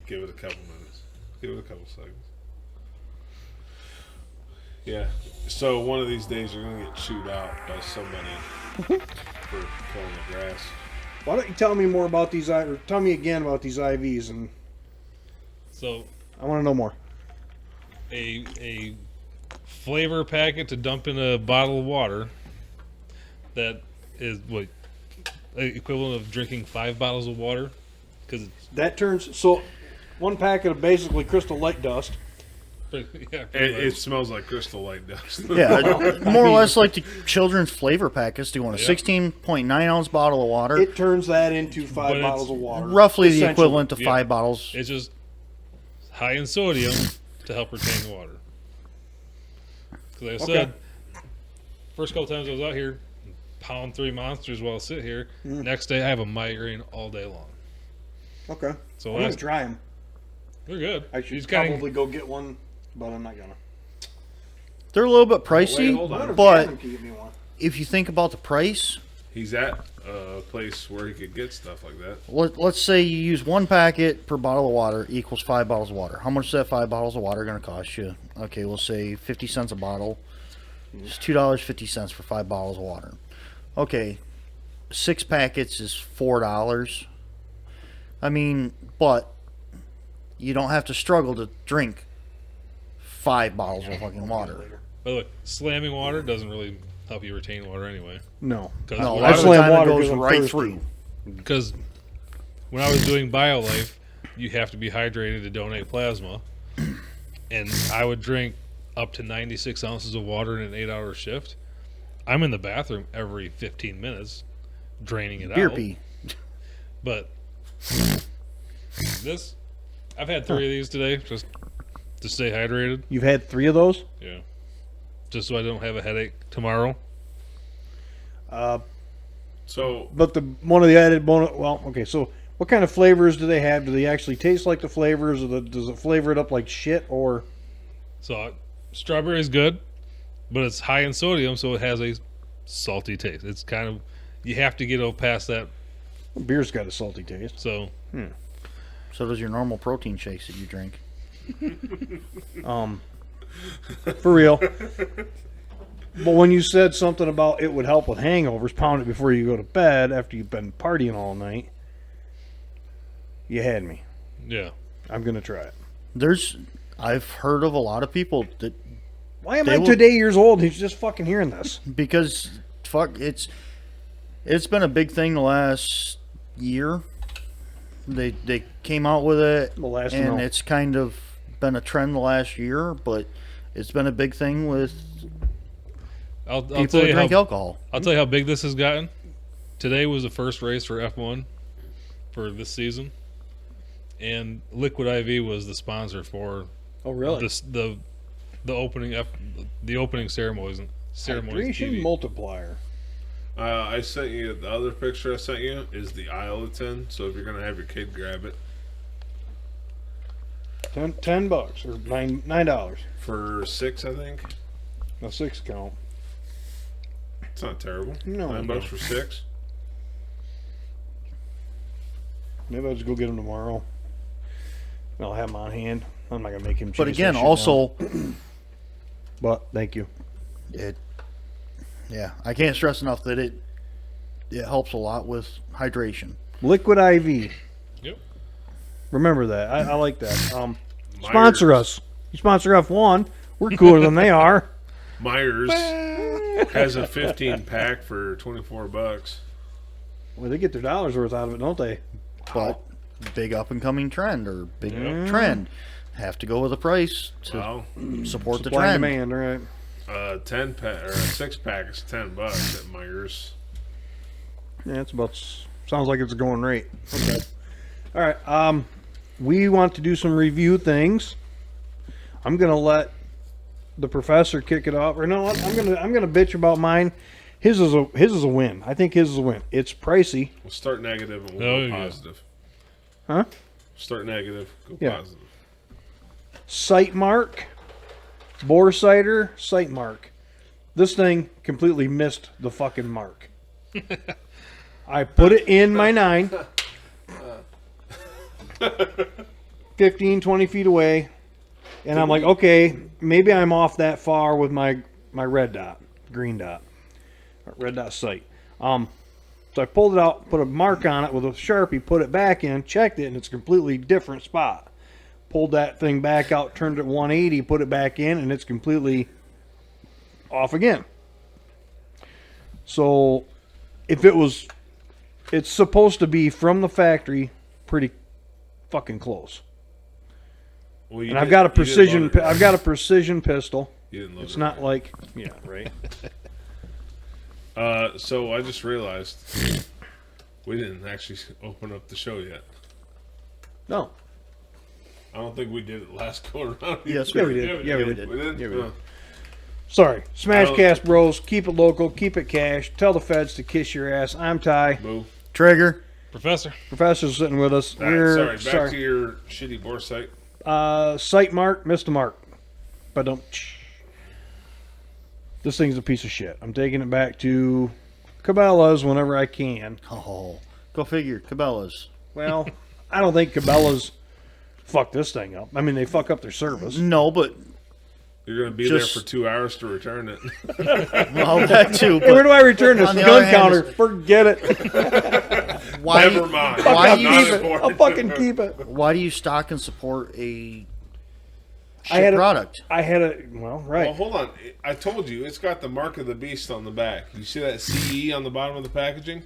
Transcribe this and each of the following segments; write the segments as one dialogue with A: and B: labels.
A: Give it a couple minutes. Give it a couple seconds. Yeah. So one of these days you're gonna get chewed out by somebody for killing the grass.
B: Why don't you tell me more about these? Or tell me again about these IVs, and
C: So
B: I want to know more.
C: a flavor packet to dump in a bottle of water that is what equivalent of drinking 5 bottles of water, because
B: That turns so. One packet of basically crystal light dust.
A: It smells like crystal light dust.
D: Yeah, more or less like the children's flavor packets. Do you want a 16.9 ounce bottle of water?
B: It turns that into
C: But
B: 5
C: it's
B: bottles of water.
D: Roughly the
B: essentially.
D: equivalent to
C: Yeah.
D: 5 bottles.
C: it's just high in sodium to help retain the water. Because like I said, first couple times I was out here, pound 3 monsters while I sit here. Next day I have a migraine all day long.
B: Okay.
C: So
B: I'm gonna
C: last,
B: try them.
C: they're good.
B: I
C: You
B: should
C: just kinda-
B: probably go get one, but I'm not gonna.
D: They're a little bit pricey,
A: hold on.
D: but
B: Adam can get me one.
D: if you think about the price,
A: He's at a place where he could get stuff like that.
D: let's say you use 1 packet per bottle of water equals 5 bottles of water. How much is that 5 bottles of water going to cost you? Okay, we'll say 50 cents a bottle. It's $2.50 for 5 bottles of water. Okay, 6 packets is $4. I mean, but you don't have to struggle to drink 5 bottles of fucking water.
C: By the way, slamming water doesn't really help you retain water anyway.
B: No.
C: Because
D: No, a
C: when,
D: lot
C: I
D: of
C: was-
D: the time it
B: water
D: goes
B: because I'm
D: right
B: thirsty.
D: through.
C: because when I was doing BioLife, you have to be hydrated to donate plasma. And I would drink up to 96 ounces of water in an 8-hour shift. I'm in the bathroom every 15 minutes, draining it
D: Beer
C: out.
D: pee.
C: But this, I've had 3 of these today just to stay hydrated.
B: You've had 3 of those?
C: Yeah. Just so I don't have a headache tomorrow.
A: So
B: But one of the added bonus. Well, okay. So, what kind of flavors do they have? Do they actually taste like the flavors, or does it flavor it up like shit? Or
C: So strawberry is good, but it's high in sodium, so it has a salty taste. It's kind of, you have to get past that.
B: beer's got a salty taste.
C: So
D: So does your normal protein shakes that you drink.
B: For real. But when you said something about it would help with hangovers, pound it before you go to bed after you've been partying all night, you had me.
C: yeah,
B: I'm gonna try it.
D: I've heard of a lot of people that,
B: Why am
D: They
B: I
D: will-
B: today years old? He's just fucking hearing this.
D: because fuck, it's been a big thing the last year. They came out with it,
B: The last
D: and
B: no.
D: it's kind of been a trend the last year, but it's been a big thing with
C: I'll
D: people
C: tell
D: that
C: you
D: drink
C: how
D: alcohol.
C: I'll tell you how big this has gotten. Today was the first race for F1 for this season, and Liquid IV was the sponsor for
B: Oh, really?
C: this the opening ceremonies
B: Hydration
C: TV.
B: multiplier.
A: I sent you the other picture I sent you is the aisle of 10. So if you're gonna have your kid grab it
B: $10 or $9.
A: for $6, I think
B: A 6 count.
A: it's not terrible.
B: No,
A: $9
B: no.
A: for 6.
B: Maybe I'll just go get them tomorrow. And I'll have them on hand. I'm not gonna make him.
D: But
B: chase
D: again,
B: that shit
D: also,
B: down. But thank you.
D: yeah, I can't stress enough that it helps a lot with hydration.
B: Liquid IV.
C: Yep.
B: Remember that. I like that. Sponsor us. You sponsor F1. We're cooler than they are.
A: Myers has a 15 pack for $24.
B: Well, they get their dollars worth out of it, don't they?
D: But big up and coming trend or big trend. Have to go with the price to
A: Wow.
D: support the
B: Supply and
D: trend.
B: demand, right?
A: 10 pack or a 6-pack is $10 at Myers.
B: Yeah, it's about. Sounds like it's going rate. Okay. All right. We want to do some review things. I'm gonna let the professor kick it off. Or no, I'm gonna bitch about mine. His is a win. I think his is a win. It's pricey.
A: We'll start negative and we'll
C: Oh,
A: go
C: yeah.
A: positive.
B: Huh?
A: Start negative, go
B: Yeah.
A: positive.
B: Sight mark, bore cider, sight mark. This thing completely missed the fucking mark. I put it in my 9. 15, 20 feet away. And I'm like, okay, maybe I'm off that far with my red dot, green dot, red dot sight. So I pulled it out, put a mark on it with a Sharpie, put it back in, checked it, and it's a completely different spot. Pulled that thing back out, turned it 180, put it back in, and it's completely off again. So if it's supposed to be from the factory pretty fucking close.
A: Well,
B: And I've got a precision pistol.
A: You didn't load
B: It's
A: it
B: not
A: right.
B: like, yeah, right.
A: So I just realized we didn't actually open up the show yet.
B: No.
A: I don't think we did it last go around.
D: Yes,
B: Yeah, we did. Yeah, we did.
A: We did?
B: Yeah, we did.
A: Oh.
B: Sorry. SmashCastBros. Keep it local. Keep it cash. Tell the feds to kiss your ass. I'm Ty.
A: Boo.
D: Trigger.
C: Professor.
B: Professor's sitting with us.
A: Sorry, back to your shitty bore site.
B: Sight mark. Missed a mark. But don't. This thing's a piece of shit. I'm taking it back to Cabela's whenever I can.
D: Oh, go figure. Cabela's.
B: Well, I don't think Cabela's fuck this thing up. I mean, they fuck up their service.
D: No, but
A: You're going to be
D: Just-
A: there for 2 hours to return it.
D: well, that too.
B: Hey, where do I return this
D: On the
B: gun
D: other hand,
B: counter?
D: it's-
B: Forget it.
D: Why?
A: Never mind.
D: Why
B: I'll
D: do you
A: Not
B: keep it.
A: important.
B: I'll fucking keep it.
D: Why do you stock and support a
B: I had
D: shit
B: a-
D: product?
B: I had a well, right.
A: Well, hold on. I told you, it's got the mark of the beast on the back. You see that CE on the bottom of the packaging?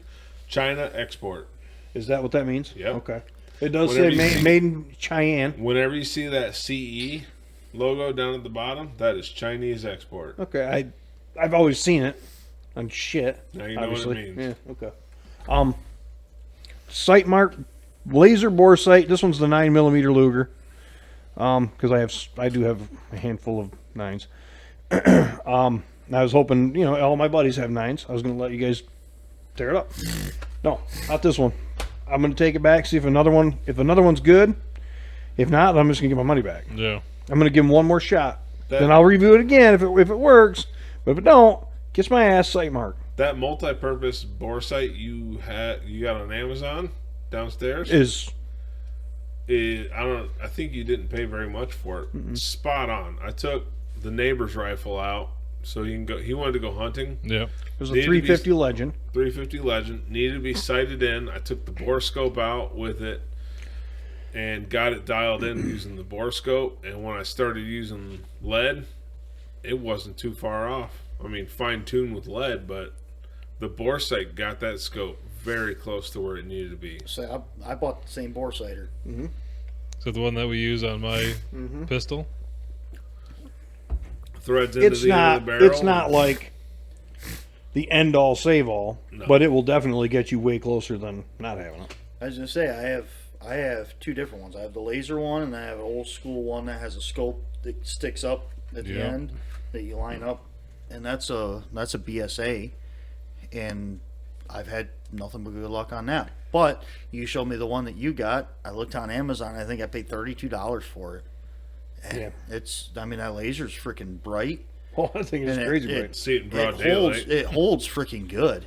A: China export.
B: Is that what that means?
A: Yep.
B: Okay. It does
A: Whatever
B: say
A: you see.
B: made in Cheyenne.
A: Whenever you see that CE logo down at the bottom, that is Chinese export.
B: Okay. I've always seen it on shit.
A: Now you know
B: obviously.
A: what it means.
B: Yeah. Okay. Sight mark, laser bore sight. This one's the 9mm Luger. Because I do have a handful of 9s. I was hoping, all my buddies have 9s. I was going to let you guys tear it up. No, not this one. I'm going to take it back, see if another one's good. If not, I'm just going to get my money back.
C: Yeah.
B: I'm going to give them one more shot.
A: That-
B: Then I'll review it again if it works. But if it don't, kiss my ass, sight mark.
A: That multi-purpose bore sight you got on Amazon downstairs I think you didn't pay very much for it. Spot on. I took the neighbor's rifle out so he can go. He wanted to go hunting.
C: Yeah.
B: It was a
A: Needed to be-
B: 350 Legend.
A: 350 Legend needed to be sighted in. I took the bore scope out with it and got it dialed in using the bore scope. And when I started using lead, it wasn't too far off. I mean, fine tuned with lead, but the bore sight got that scope very close to where it needed to be.
D: So I bought the same bore sighter.
C: So the one that we use on my pistol.
A: Threads into
B: It's
A: the end
B: not.
A: of the barrel.
B: It's not like the end all save all,
A: No.
B: but it will definitely get you way closer than not having it.
D: I was gonna say I have two different ones. I have the laser one, and I have an old school one that has a scope that sticks up at the
C: Yeah.
D: end that you line up, and that's a BSA, and I've had nothing but good luck on that. But you showed me the one that you got. I looked on Amazon. I think I paid $32 for it. And
B: Yeah.
D: that laser's freaking bright.
B: Oh, I think it's
D: And
B: crazy
D: it-
B: bright.
A: See it in broad
D: It holds,
A: daylight.
D: it holds freaking good.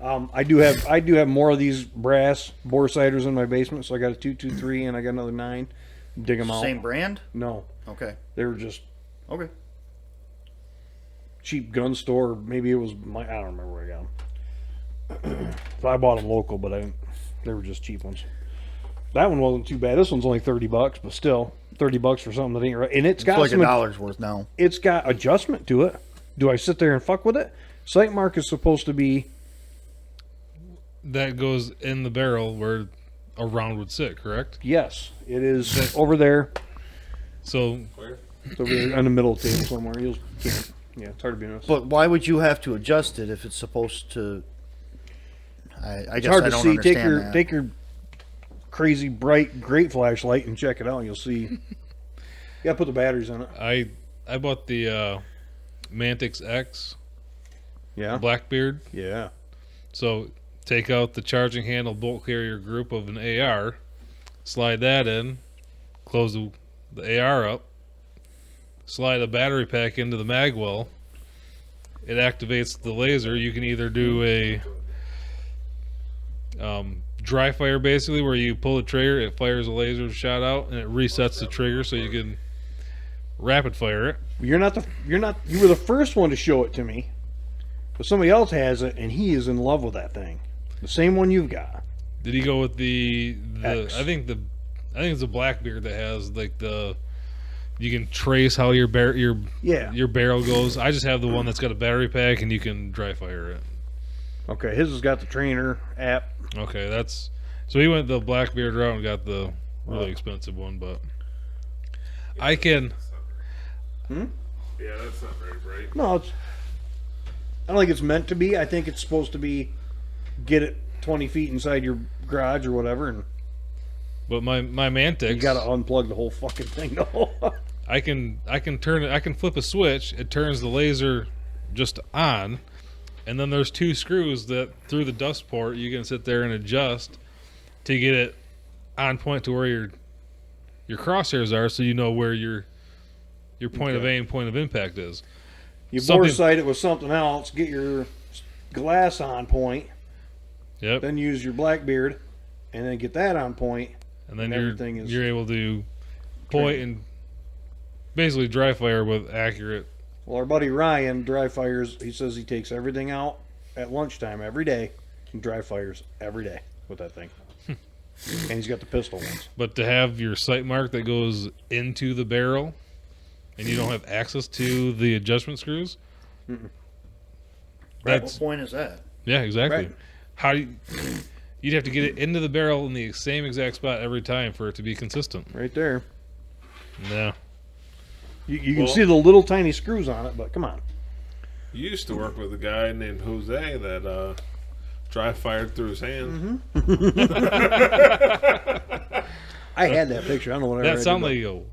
B: I do have more of these brass bore sighters in my basement. So I got a 223 and I got another 9. Dig them out.
D: Same brand?
B: No,
D: Okay.
B: they were just
D: Okay.
B: cheap gun store. Maybe it was I don't remember where I got them. So I bought them local, but they were just cheap ones. That one wasn't too bad. This one's only $30, but still $30 for something that ain't right. And it's got
D: It's like
B: some.
D: $1 worth now.
B: It's got adjustment to it. Do I sit there and fuck with it? Sight mark is supposed to be.
C: That goes in the barrel where a round would sit, correct?
B: Yes, it is over there.
C: So
B: It's over there on the middle of the table somewhere. Can't. Yeah, it's hard to be honest.
D: But why would you have to adjust it if it's supposed to? I
B: It's
D: guess
B: hard
D: I
B: to
D: don't
B: see.
D: understand
B: Take your crazy bright great flashlight and check it out. And you'll see. You gotta put the batteries in it.
C: I bought the Mantix X
B: Yeah.
C: Blackbeard.
B: Yeah.
C: So take out the charging handle bolt carrier group of an AR, slide that in, close the AR up, slide a battery pack into the mag well. It activates the laser. You can either do dry fire, basically, where you pull the trigger, it fires a laser shot out, and it resets the trigger so you can rapid fire it.
B: You were the first one to show it to me, but somebody else has it, and he is in love with that thing. The same one you've got.
C: Did he go with the
B: X.
C: I think it's the Blackbeard that has like the you can trace how your barrel goes. I just have the one that's got a battery pack and you can dry fire it.
B: Okay, his has got the trainer app.
C: Okay, so he went the Blackbeard route and got the really expensive one, but I can.
A: Yeah, that's not very bright.
B: No, I don't think it's meant to be. I think it's supposed to be get it 20 feet inside your garage or whatever, and
C: But my Mantic,
B: you got to unplug the whole fucking thing though.
C: I can turn it. I can flip a switch. It turns the laser just on, and then there's 2 screws that through the dust port you can sit there and adjust to get it on point to where your crosshairs are, so you know where your point of aim, point of impact is.
B: You bore sight it with something else. Get your glass on point.
C: Yep.
B: Then use your Blackbeard, and then get that on point.
C: And then
B: everything is
C: you're able to point and basically dry fire with accurate.
B: Well, our buddy Ryan dry fires. He says he takes everything out at lunchtime every day and dry fires every day with that thing. And he's got the pistol ones.
C: But to have your sight mark that goes into the barrel, and you don't have access to the adjustment screws.
D: What point is that?
C: Yeah, exactly.
B: Right.
C: How you'd have to get it into the barrel in the same exact spot every time for it to be consistent.
B: Right there.
C: No.
B: You can see the little tiny screws on it, but come on.
A: You used to work with a guy named Jose that dry fired through his hand.
B: I had that picture. I don't know what I
C: That sounded like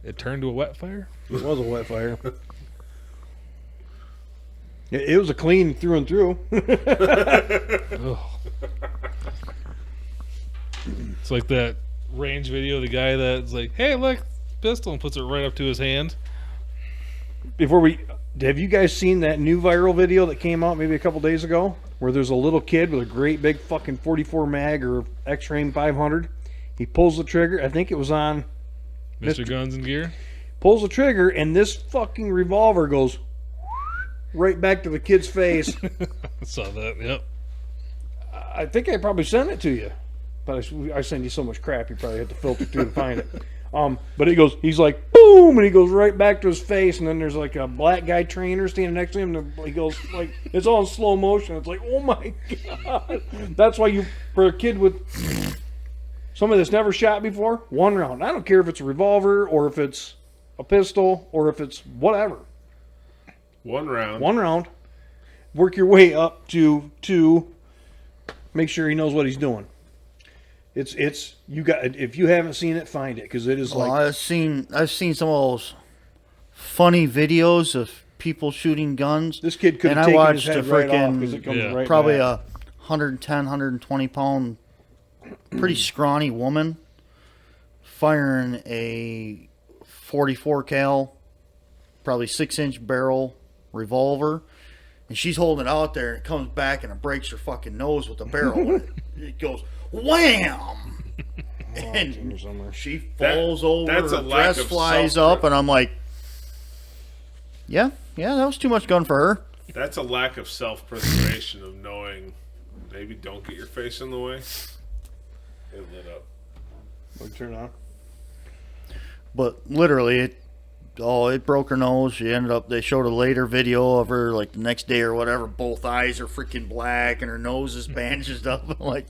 C: it turned to a wet fire?
B: It was a wet fire. It was a clean through and through.
C: Ugh. It's like that range video, the guy that's like, hey, look, pistol, and puts it right up to his hand.
B: Have you guys seen that new viral video that came out maybe a couple days ago? Where there's a little kid with a great big fucking 44 mag or X-Ray 500. He pulls the trigger. I think it was on
C: Mr. Guns and Gear?
B: Pulls the trigger, and this fucking revolver goes right back to the kid's face.
C: I saw that, yep.
B: I think I probably sent it to you. But I send you so much crap, you probably had to filter through to find it. But he's like, boom, and he goes right back to his face, and then there's like a black guy trainer standing next to him, and he goes like, it's all in slow motion. It's like, oh my God. That's why for a kid with somebody that's never shot before, 1 round. I don't care if it's a revolver or if it's a pistol or if it's whatever.
A: 1 round.
B: 1 round. Work your way up to 2. Make sure he knows what he's doing. It's you got. If you haven't seen it, find it because it is like.
D: I've seen some of those funny videos of people shooting guns.
B: This kid could have taken his head right off because it comes right
D: probably
B: back.
D: a 110, 120 pound, pretty scrawny woman firing a 44 cal, probably 6-inch barrel revolver, and she's holding it out there, and it comes back and it breaks her fucking nose with the barrel. It goes wham, and she falls over.
A: That's
D: her
A: a lack
D: dress
A: of
D: flies up, and I'm like, yeah, that was too much gun for her.
A: That's a lack of self-preservation of knowing maybe don't get your face in the way. It lit up.
B: Turn on.
D: But literally, it broke her nose. They showed a later video of her, like the next day or whatever. Both eyes are freaking black and her nose is bandaged up. I'm like,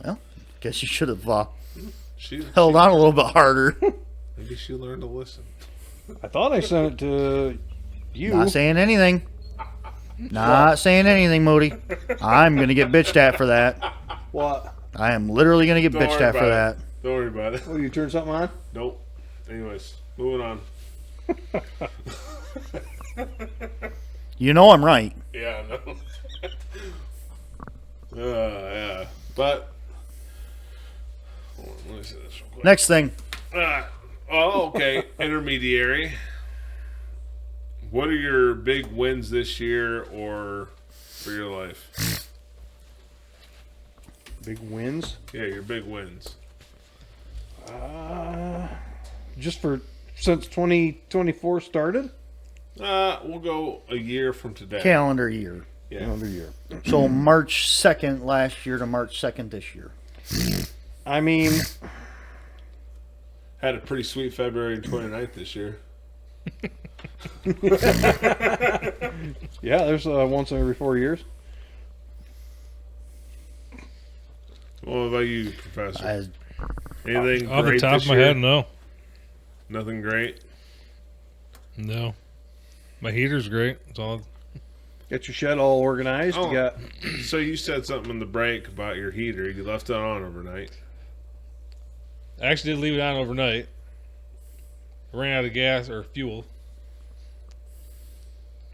D: well, guess you should have held on a little bit harder.
A: Maybe she learned to listen.
B: I thought I sent it to you.
D: Not saying anything. Not saying anything, Moody. I'm going to get bitched at for that.
B: What?
D: I am literally going to get
A: Don't
D: bitched
A: worry
D: at for
A: about
D: that.
A: Don't worry about it.
B: Oh, you turned something on?
A: Nope. Anyways, moving on.
D: You know I'm right.
A: Yeah, I know. Yeah. But hold on, let me see this real quick.
D: Next thing.
A: Okay. Intermediary. What are your big wins this year or for your life?
B: Big wins.
A: Yeah, your big wins.
B: Just since 2024 started.
A: We'll go a year from today.
D: Calendar year.
A: Yeah.
B: Another year.
D: So March 2nd last year to March 2nd this year.
B: I mean,
A: Had a pretty sweet February 29th this year.
B: yeah, there's once every 4 years.
A: What about you, Professor? Anything
C: Off the
A: great
C: top
A: this
C: of my
A: year?
C: head, no.
A: Nothing great?
C: No. My heater's great. It's all.
B: Get your shed all organized.
A: Oh.
B: You got
A: So you said something in the break about your heater. You left it on overnight.
C: I actually did leave it on overnight. Ran out of gas or fuel.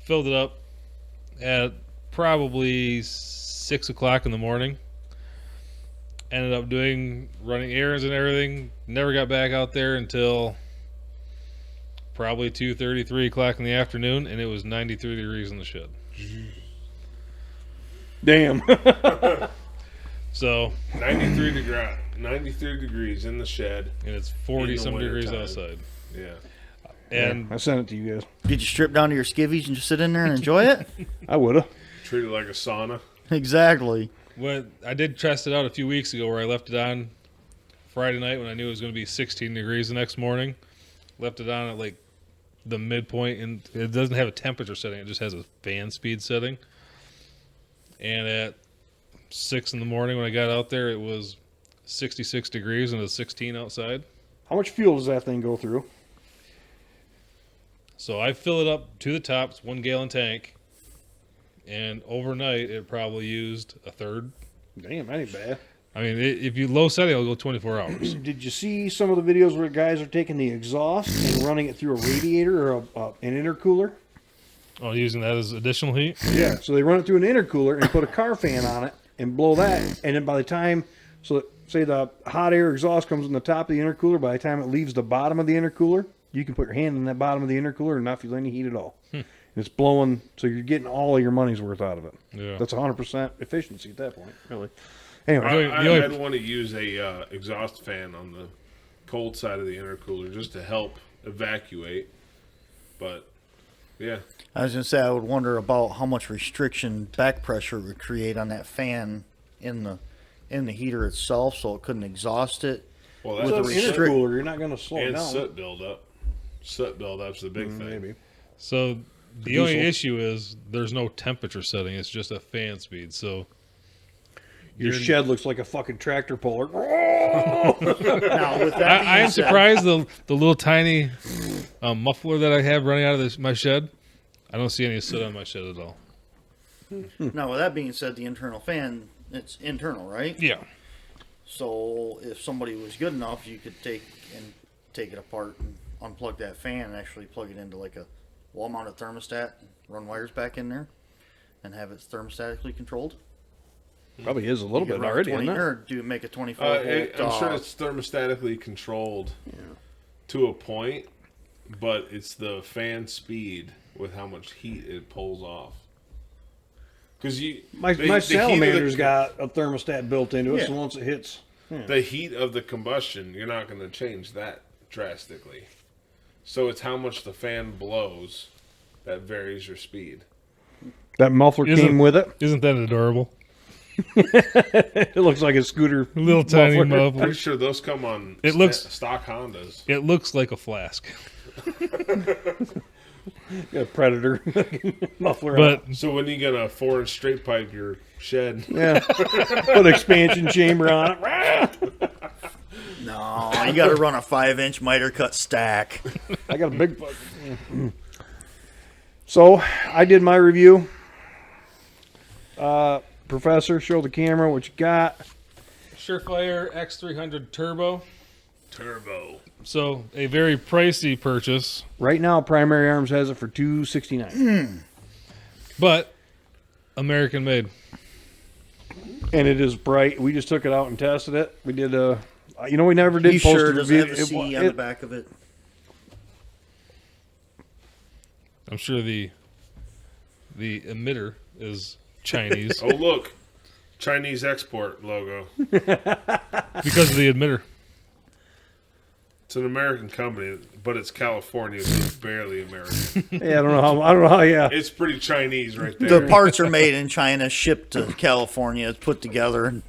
C: Filled it up at probably 6 o'clock in the morning. Ended up running errands and everything. Never got back out there until probably 2:30, 3 o'clock in the afternoon, and it was 93 degrees in the shed.
B: damn.
C: So,
A: 93 degrees in the shed.
C: and it's 40
A: In the
C: some degrees
A: wintertime.
C: outside.
A: Yeah.
C: And
B: I sent it to you guys.
D: Did you strip down to your skivvies and just sit in there and enjoy it?
B: I would have.
A: Treat it like a sauna.
D: Exactly.
C: when I did test it out a few weeks ago, where I left it on Friday night when I knew it was going to be 16 degrees the next morning. Left it on at like the midpoint, and it doesn't have a temperature setting; it just has a fan speed setting. And at 6 in the morning when I got out there, it was 66 degrees and it was 16 outside.
B: How much fuel does that thing go through?
C: So I fill it up to the top. It's 1 gallon tank. And overnight, it probably used a third.
B: Damn, that ain't bad.
C: I mean, if you low setting, it'll go 24 hours.
B: Did you see some of the videos where guys are taking the exhaust and running it through a radiator or an intercooler?
C: Oh, using that as additional heat?
B: Yeah. So they run it through an intercooler and put a car fan on it and blow that. And then by the time, so say the hot air exhaust comes on the top of the intercooler, by the time it leaves the bottom of the intercooler, you can put your hand in that bottom of the intercooler and not feel any heat at all. And it's blowing, so you're getting all of your money's worth out of it.
C: Yeah.
B: That's 100% efficiency at that point, really. Anyway,
A: I'd want to use a exhaust fan on the cold side of the intercooler just to help evacuate. But yeah,
D: I was going to say, I would wonder about how much restriction back pressure would create on that fan in the heater itself, so it couldn't exhaust it.
A: well,
B: with
A: that's
B: an
A: soot
B: intercooler, you're not going to slow it
A: and
B: down.
A: soot buildup. Soot buildup's the big thing.
B: Maybe.
C: So the only
B: diesel.
C: issue is there's no temperature setting. It's just a fan speed. So
B: Your shed looks like a fucking tractor puller.
D: Now, with that being
C: I am
D: said-
C: surprised the little tiny muffler that I have running out of my shed. I don't see any soot on my shed at all.
D: Now, with that being said, the internal fan, it's internal, right?
C: Yeah.
D: So if somebody was good enough, you could take it apart and unplug that fan and actually plug it into like a wall-mounted thermostat and run wires back in there and have it thermostatically controlled.
B: Probably is a little
D: You
B: bit
D: could run a
B: already,
D: 20
B: isn't it?
D: or do make a 24 volt.
A: I'm sure it's thermostatically controlled to a point, but it's the fan speed with how much heat it pulls off. Because
B: My salamander's got a thermostat built into it,
D: Yeah.
B: so once it hits...
A: the heat of the combustion, you're not going to change that drastically. So it's how much the fan blows that varies your speed.
B: That muffler came with it.
C: Isn't that adorable?
B: It looks like a scooter.
C: Little tiny
B: muffler.
C: muffler.
A: Pretty sure those come on
C: It looks-
A: stock Hondas.
C: It looks like a flask.
B: Got a Predator muffler.
C: But
A: So when you gonna 4-inch straight pipe your shed?
B: yeah, put an expansion chamber on it.
D: No, you got to run a 5-inch miter cut stack.
B: I got a big fucking. So I did my review. Professor, show the camera what you got.
C: Surefire X300 Turbo.
A: Turbo.
C: So a very pricey purchase,
B: Right now, Primary Arms has it for $269,
C: but American made.
B: and it is bright. We just took it out and tested it. We did we never did
D: You
B: post
D: sure
B: a
D: does
B: review.
D: it have a C on the back of it?
C: I'm sure the emitter is Chinese.
A: Oh look, Chinese export logo.
C: Because of the emitter.
A: It's an American company, but it's California, so it's barely American.
B: Yeah, I don't know how. Yeah,
A: It's pretty Chinese right there.
D: The parts are made in China, shipped to California, it's put together.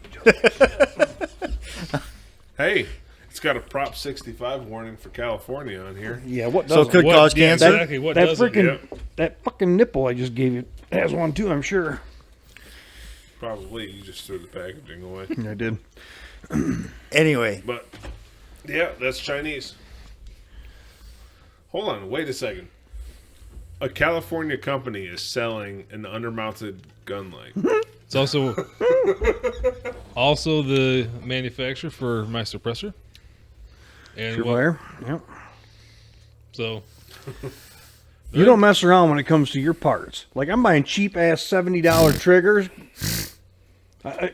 A: Hey, it's got a Prop 65 warning for California on here.
B: yeah. What
D: So
B: does
D: it could cause
C: yeah,
D: cancer.
C: exactly. What
B: that
C: doesn't?
B: freaking
A: Yep.
B: that fucking nipple I just gave you has one too? I'm sure.
A: Probably you just threw the packaging away.
B: I did.
D: Anyway,
A: But, yeah, that's Chinese. Hold on, wait a second. A California company is selling an undermounted gun light.
C: It's also the manufacturer for my suppressor. And
B: Sure
C: what,
B: wire. Yep.
C: so
B: You don't mess around when it comes to your parts. Like I'm buying cheap ass $70 triggers.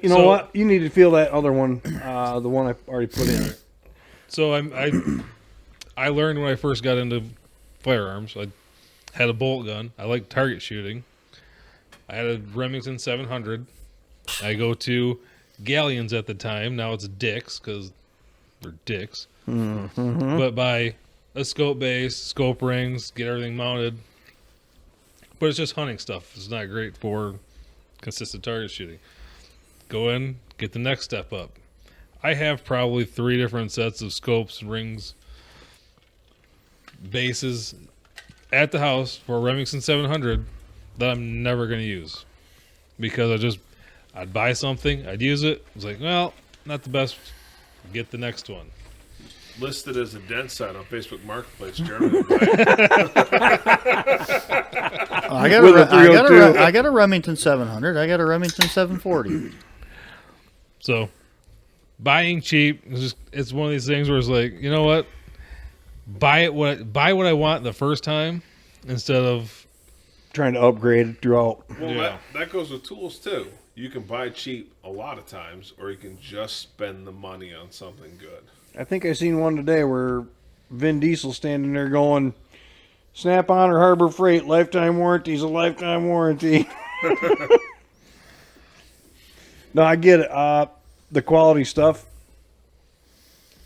B: You know
C: So-
B: what? You need to feel that other one, the one I already put in.
C: So I learned when I first got into firearms. I had a bolt gun. I liked target shooting. I had a Remington 700. I go to Galleons at the time. Now it's Dicks because they're dicks.
B: Mm-hmm.
C: But buy a scope base, scope rings, get everything mounted. But it's just hunting stuff. It's not great for consistent target shooting. Go in, get the next step up. I have probably 3 different sets of scopes, rings, bases at the house for a Remington 700 that I'm never going to use. Because I'd buy something, I'd use it. I was like, well, not the best. Get the next one.
A: Listed as a dent site on Facebook Marketplace, Germany.
B: With a 302.
D: I got a Remington 700. I got a Remington 740.
C: So, buying cheap it's one of these things where it's like, you know what? Buy what I want the first time instead of
B: Trying to upgrade it throughout.
A: Well,
C: Yeah.
A: that goes with tools, too. You can buy cheap a lot of times, or you can just spend the money on something good.
B: I think I seen one today where Vin Diesel standing there going, Snap-on or Harbor Freight, lifetime warranty's a lifetime warranty. No, I get it. The quality stuff.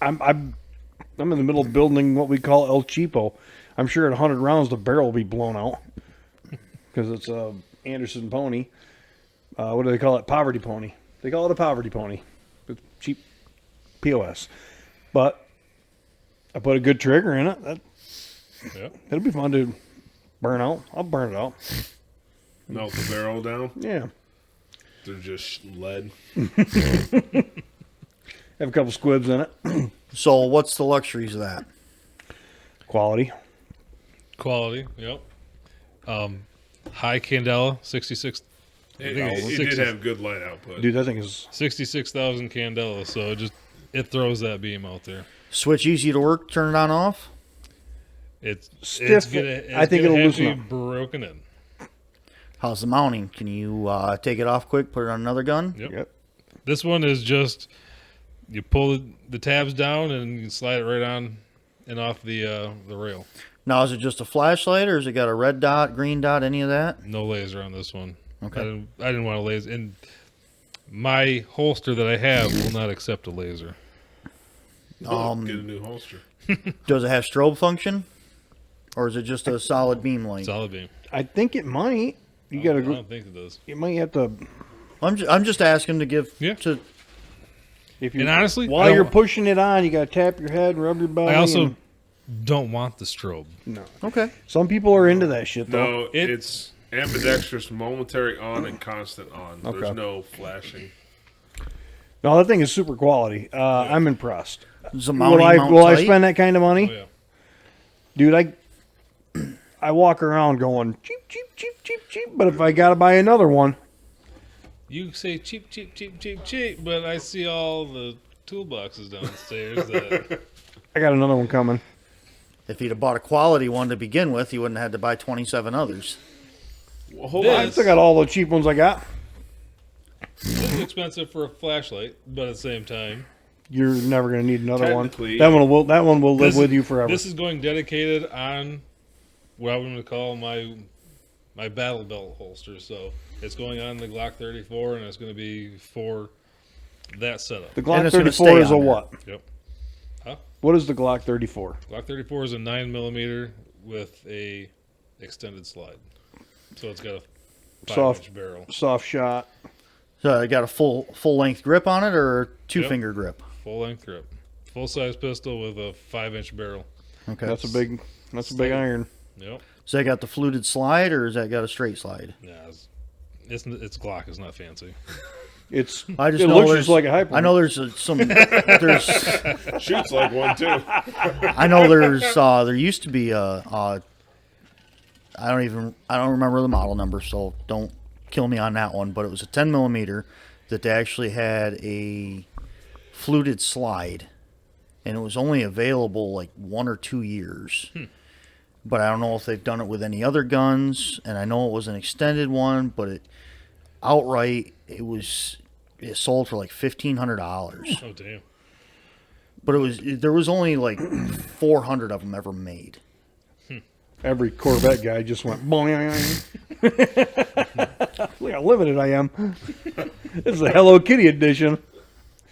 B: I'm in the middle of building what we call El Cheapo. I'm sure at 100 rounds the barrel will be blown out because it's a Anderson pony. What do they call it? Poverty pony. They call it a poverty pony. It's cheap POS. But I put a good trigger in it.
C: yeah.
B: It'll be fun to burn out. I'll burn it out.
A: Melt the barrel down.
B: Yeah.
A: They're just lead.
B: Have a couple squibs in it.
D: So what's the luxuries of that?
B: Quality.
C: Quality, yep. High candela, 66. I
A: It,
C: think it's
A: it
C: 60
A: did have good light output.
B: Dude, that thing is
C: 66,000 candela, so it throws that beam out there.
D: Switch easy to work, turn it on off?
C: It's
B: Stiff. I think it'll
C: have to
B: loosen
C: be
B: up.
C: broken in.
D: How's the mounting? Can you take it off quick, put it on another gun?
C: Yep. This one is just you pull the tabs down and you slide it right on and off the rail.
D: Now, is it just a flashlight, or has it got a red dot, green dot, any of that?
C: No laser on this one.
D: Okay.
C: I didn't want a laser, and my holster that I have will not accept a laser.
A: Get a new holster.
D: Does it have strobe function, or is it just a solid beam light?
C: Solid beam.
B: I think it might. You
C: I
B: gotta.
C: don't think it does.
B: You might have to.
D: I'm just asking to give
C: Yeah.
D: to.
B: If you
C: And honestly, I
B: while
C: don't-
B: you're pushing it on, you gotta tap your head, rub your belly.
C: I also
B: and-
C: don't want the strobe.
B: no.
D: Okay.
B: Some people are into that shit though.
A: No, it's ambidextrous, momentary on, and constant on.
B: Okay.
A: There's no flashing.
B: No, that thing is super quality. I'm impressed.
D: Does the mounting mount
B: Will I
D: tight?
B: spend that kind of money,
C: Oh yeah.
B: dude? I walk around going cheap, cheap, cheap, cheap, cheap. But if I gotta buy another one,
C: You say cheap, cheap, cheap, cheap, cheap, but I see all the toolboxes downstairs that
B: I got another one coming.
D: If he'd have bought a quality one to begin with, he wouldn't have had to buy 27 others.
A: Well, hold
C: This-
A: on.
B: I still got all the cheap ones I got.
C: is expensive for a flashlight, but at the same time,
B: You're never gonna need another one.
A: Technically,
B: That one will live
C: This-
B: with you forever.
C: this is going dedicated on what I'm going to call my battle belt holster. So It's going on the Glock 34, and it's going to be for that setup.
B: The
D: And
B: Glock
D: it's gonna
B: 34
D: stay
B: is a
D: on there.
B: what?
C: Yep.
B: What is the Glock 34?
C: Glock 34 is a 9mm with a extended slide, so it's got a 5-inch barrel.
B: Soft shot.
D: So I got a full length grip on it, or two
C: Yep.
D: finger grip.
C: Full length grip, full size pistol with a 5-inch barrel.
D: Okay.
B: That's a big iron.
C: Yep.
D: So that got the fluted slide, or has that got a straight slide?
C: Yeah, it's Glock. It's not fancy.
B: It's
D: I just
B: it
D: know
B: looks
D: there's
B: just like a hyper.
D: I know there's there's
A: Shoots like one too.
D: I know there used to be I don't remember the model number, so don't kill me on that one. But it was a 10mm that they actually had a fluted slide, and it was only available like 1 or 2 years. But I don't know if they've done it with any other guns, and I know it was an extended one, but it sold for like $1,500.
C: Oh damn!
D: But there was only like 400 of them ever made.
B: Every Corvette guy just went boing. Look how limited I am. This is a Hello Kitty edition.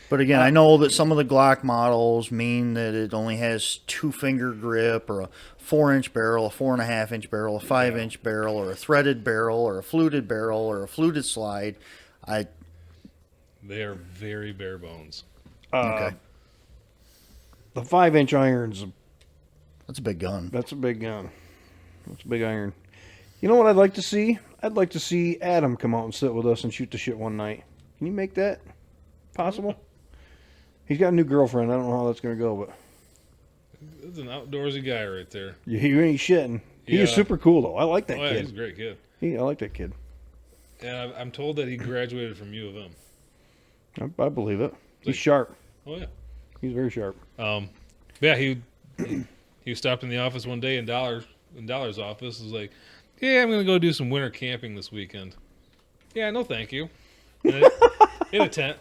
D: But again, I know that some of the Glock models mean that it only has 2-finger grip, or a 4-inch barrel, a 4.5-inch barrel, a 5-inch barrel, or a threaded barrel, or a fluted barrel, or a fluted slide.
C: They are very bare bones.
D: Okay,
B: The 5-inch irons.
D: that's a big gun.
B: That's a big gun. That's a big iron. You know what I'd like to see? I'd like to see Adam come out and sit with us and shoot the shit one night. Can you make that possible? He's got a new girlfriend. I don't know how that's going to go, but
C: That's an outdoorsy guy right there.
B: you ain't shitting. He is
C: Yeah.
B: super cool, though. I like that
C: Oh yeah,
B: kid.
C: he's a great kid.
B: I like that kid.
C: And I'm told that he graduated from U of M.
B: I believe it. He's sharp.
C: Oh yeah.
B: He's very sharp.
C: Yeah, he stopped in the office one day in Dollar's office. Was like, "Yeah, I'm gonna go do some winter camping this weekend." Yeah, no, thank you. In a tent.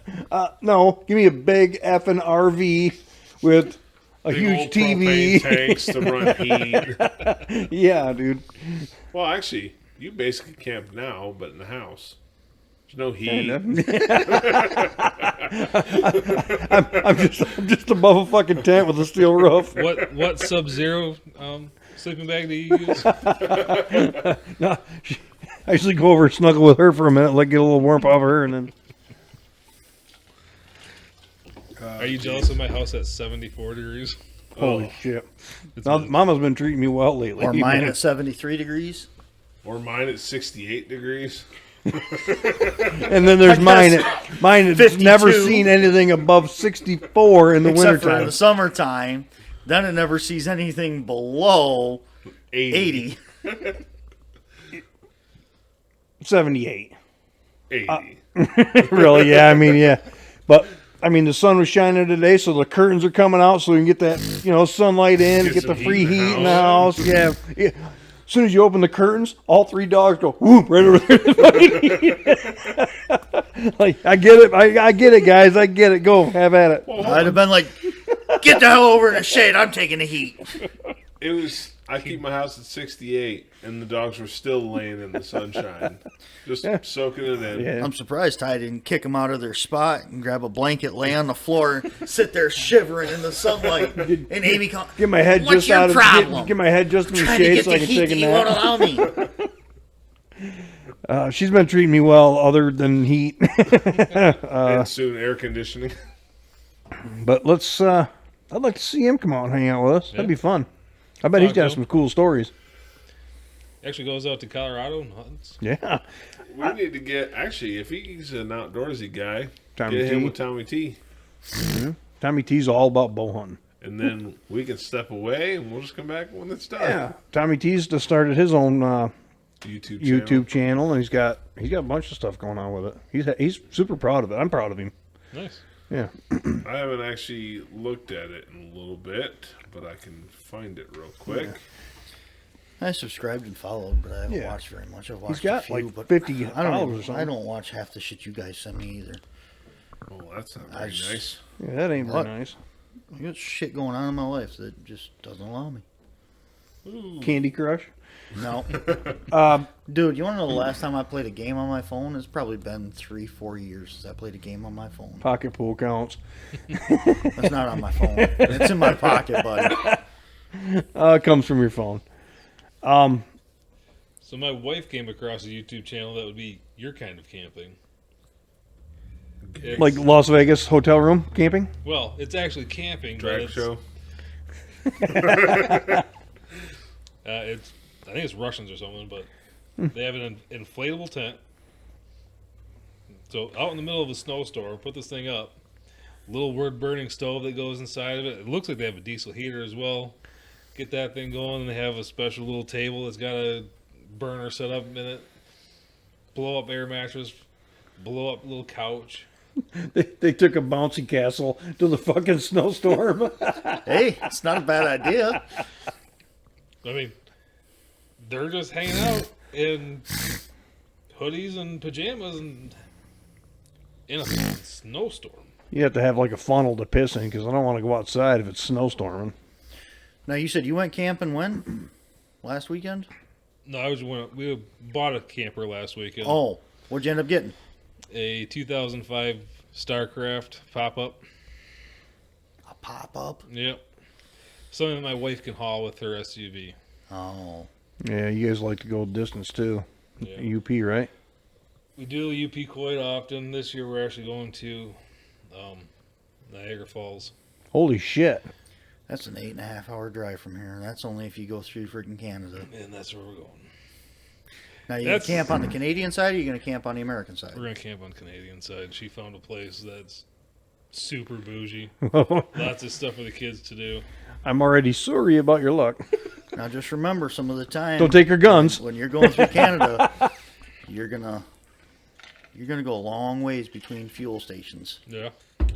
B: No, give me a big effing RV with a
A: Big
B: huge
A: old
B: TV.
A: propane tanks to run heat.
B: Yeah, dude.
A: Well, actually, you basically camp now, but in the house. There's no heat.
B: I'm just above a fucking tent with a steel roof.
C: What Sub-Zero sleeping bag do you use?
B: No, I usually go over and snuggle with her for a minute, like get a little warmth off her, and then.
C: Are you jealous of my house at 74 degrees?
B: Holy shit!
C: It's
B: Now,
C: been-
B: Mama's been treating me well lately.
D: Or mine at 73 degrees.
A: Or mine at 68 degrees.
B: And then there's mine. Mine has
D: 52.
B: never seen anything above 64 in the
D: Except for in
B: wintertime.
D: the summertime. Then it never sees anything below 80.
B: 78.
A: 80.
B: Really? Yeah. I mean, yeah. But I mean, the sun was shining today, so the curtains are coming out, so we can get that sunlight in,
A: Get
B: get the
A: some
B: free
A: heat in the
B: heat in the house. Yeah. Yeah. As soon as you open the curtains, all 3 dogs go whoop right over there. Like, I get it. I get it, guys. I get it. Go have at it.
D: I'd have been like, get the hell over in the shade. I'm taking the heat.
A: It was. I keep my house at 68, and the dogs were still laying in the sunshine, just soaking it in.
B: Yeah.
D: I'm surprised Ty didn't kick them out of their spot and grab a blanket, lay on the floor, sit there shivering in the sunlight. And Amy comes,
B: Get my head
D: what's
B: just
D: your
B: out of
D: problem?
B: get my head just in the
D: Trying to
B: shade
D: get
B: so
D: the
B: I can
D: heat
B: take
D: that
B: a
D: you won't
B: nap.
D: allow me.
B: She's been treating me well, other than heat.
A: And soon air conditioning.
B: But let's. I'd like to see him come out and hang out with us. That'd
C: Yeah.
B: be fun. I bet he's got
C: Cool.
B: some cool stories.
C: Actually goes out to Colorado and hunts.
B: Yeah.
A: We need to get. Actually, if he's an outdoorsy guy,
B: Tommy
A: get him
B: T.
A: with Tommy T.
B: Tommy T's all about bow hunting.
A: And then we can step away, and we'll just come back when it's done.
B: Yeah. Tommy T's just started his own
A: YouTube
B: channel, and he's got a bunch of stuff going on with it. He's super proud of it. I'm proud of him.
C: Nice.
B: Yeah.
A: I haven't actually looked at it in a little bit, but I can find it real quick.
D: I subscribed and followed, but I haven't
B: Yeah.
D: watched very much. I've watched
B: got,
D: a few,
B: like,
D: but
B: 50
D: I don't
B: followers or
D: even,
B: something.
D: I don't watch half the shit you guys send me either.
A: Oh, that's not
D: I
A: very
D: just-
A: nice.
B: Yeah, that ain't very
D: What?
B: nice.
D: I got shit going on in my life that just doesn't allow me.
A: Ooh.
B: Candy Crush.
D: No. Dude, you want to know the last time I played a game on my phone? It's probably been 3-4 years since I played a game on my phone.
B: Pocket pool counts.
D: It's not on my phone. It's in my pocket, buddy.
B: It comes from your phone.
C: So my wife came across a YouTube channel that would be your kind of camping. It's,
B: Like Las Vegas hotel room camping?
C: well, it's actually camping.
A: Drag
C: but it's,
A: show.
C: It's I think it's Russians or something, but they have an inflatable tent. So out in the middle of a snowstorm, put this thing up. Little wood burning stove that goes inside of it. It looks like they have a diesel heater as well. Get that thing going, and they have a special little table that's got a burner set up in it. Blow up air mattress. Blow up little couch.
B: They took a bouncy castle to the fucking snowstorm.
D: Hey, it's not a bad idea.
C: I mean, they're just hanging out in hoodies and pajamas and in a snowstorm.
B: You have to have like a funnel to piss in because I don't want to go outside if it's snowstorming.
D: Now, you said you went camping when? Last weekend?
C: No, we bought a camper last weekend.
D: Oh, what'd you end up getting?
C: A 2005 StarCraft pop-up.
D: A pop-up?
C: Yep. Something that my wife can haul with her SUV.
D: Oh.
B: Yeah, you guys like to go distance too.
C: Yeah.
B: UP, right?
C: We do UP quite often. This year we're actually going to Niagara Falls.
B: Holy shit.
D: That's an 8.5-hour drive from here. That's only if you go through freaking Canada.
C: And that's where we're going.
D: Now, you going to camp on the Canadian side, or you going to camp on the American side?
C: We're going to camp on the Canadian side. She found a place that's super bougie. Lots of stuff for the kids to do.
B: I'm already sorry about your luck.
D: Now, just remember, some of the time...
B: Don't take your guns.
D: When you're going through Canada, you're gonna go a long ways between fuel stations.
C: Yeah.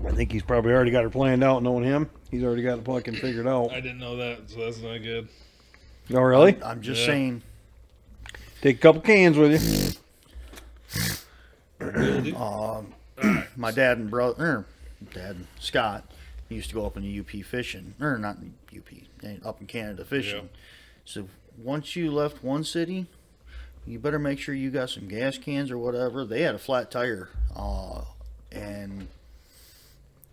B: I think he's probably already got her planned out, knowing him. He's already got it fucking figured out.
C: I didn't know that, so that's not good.
B: Oh, really?
D: I'm just
C: Yeah.
D: saying.
B: Take a couple cans with you.
C: Will do.
D: My dad and Scott used to go up in the UP fishing, or not UP, up in Canada fishing.
C: Yeah.
D: So once you left one city, you better make sure you got some gas cans or whatever. They had a flat tire, and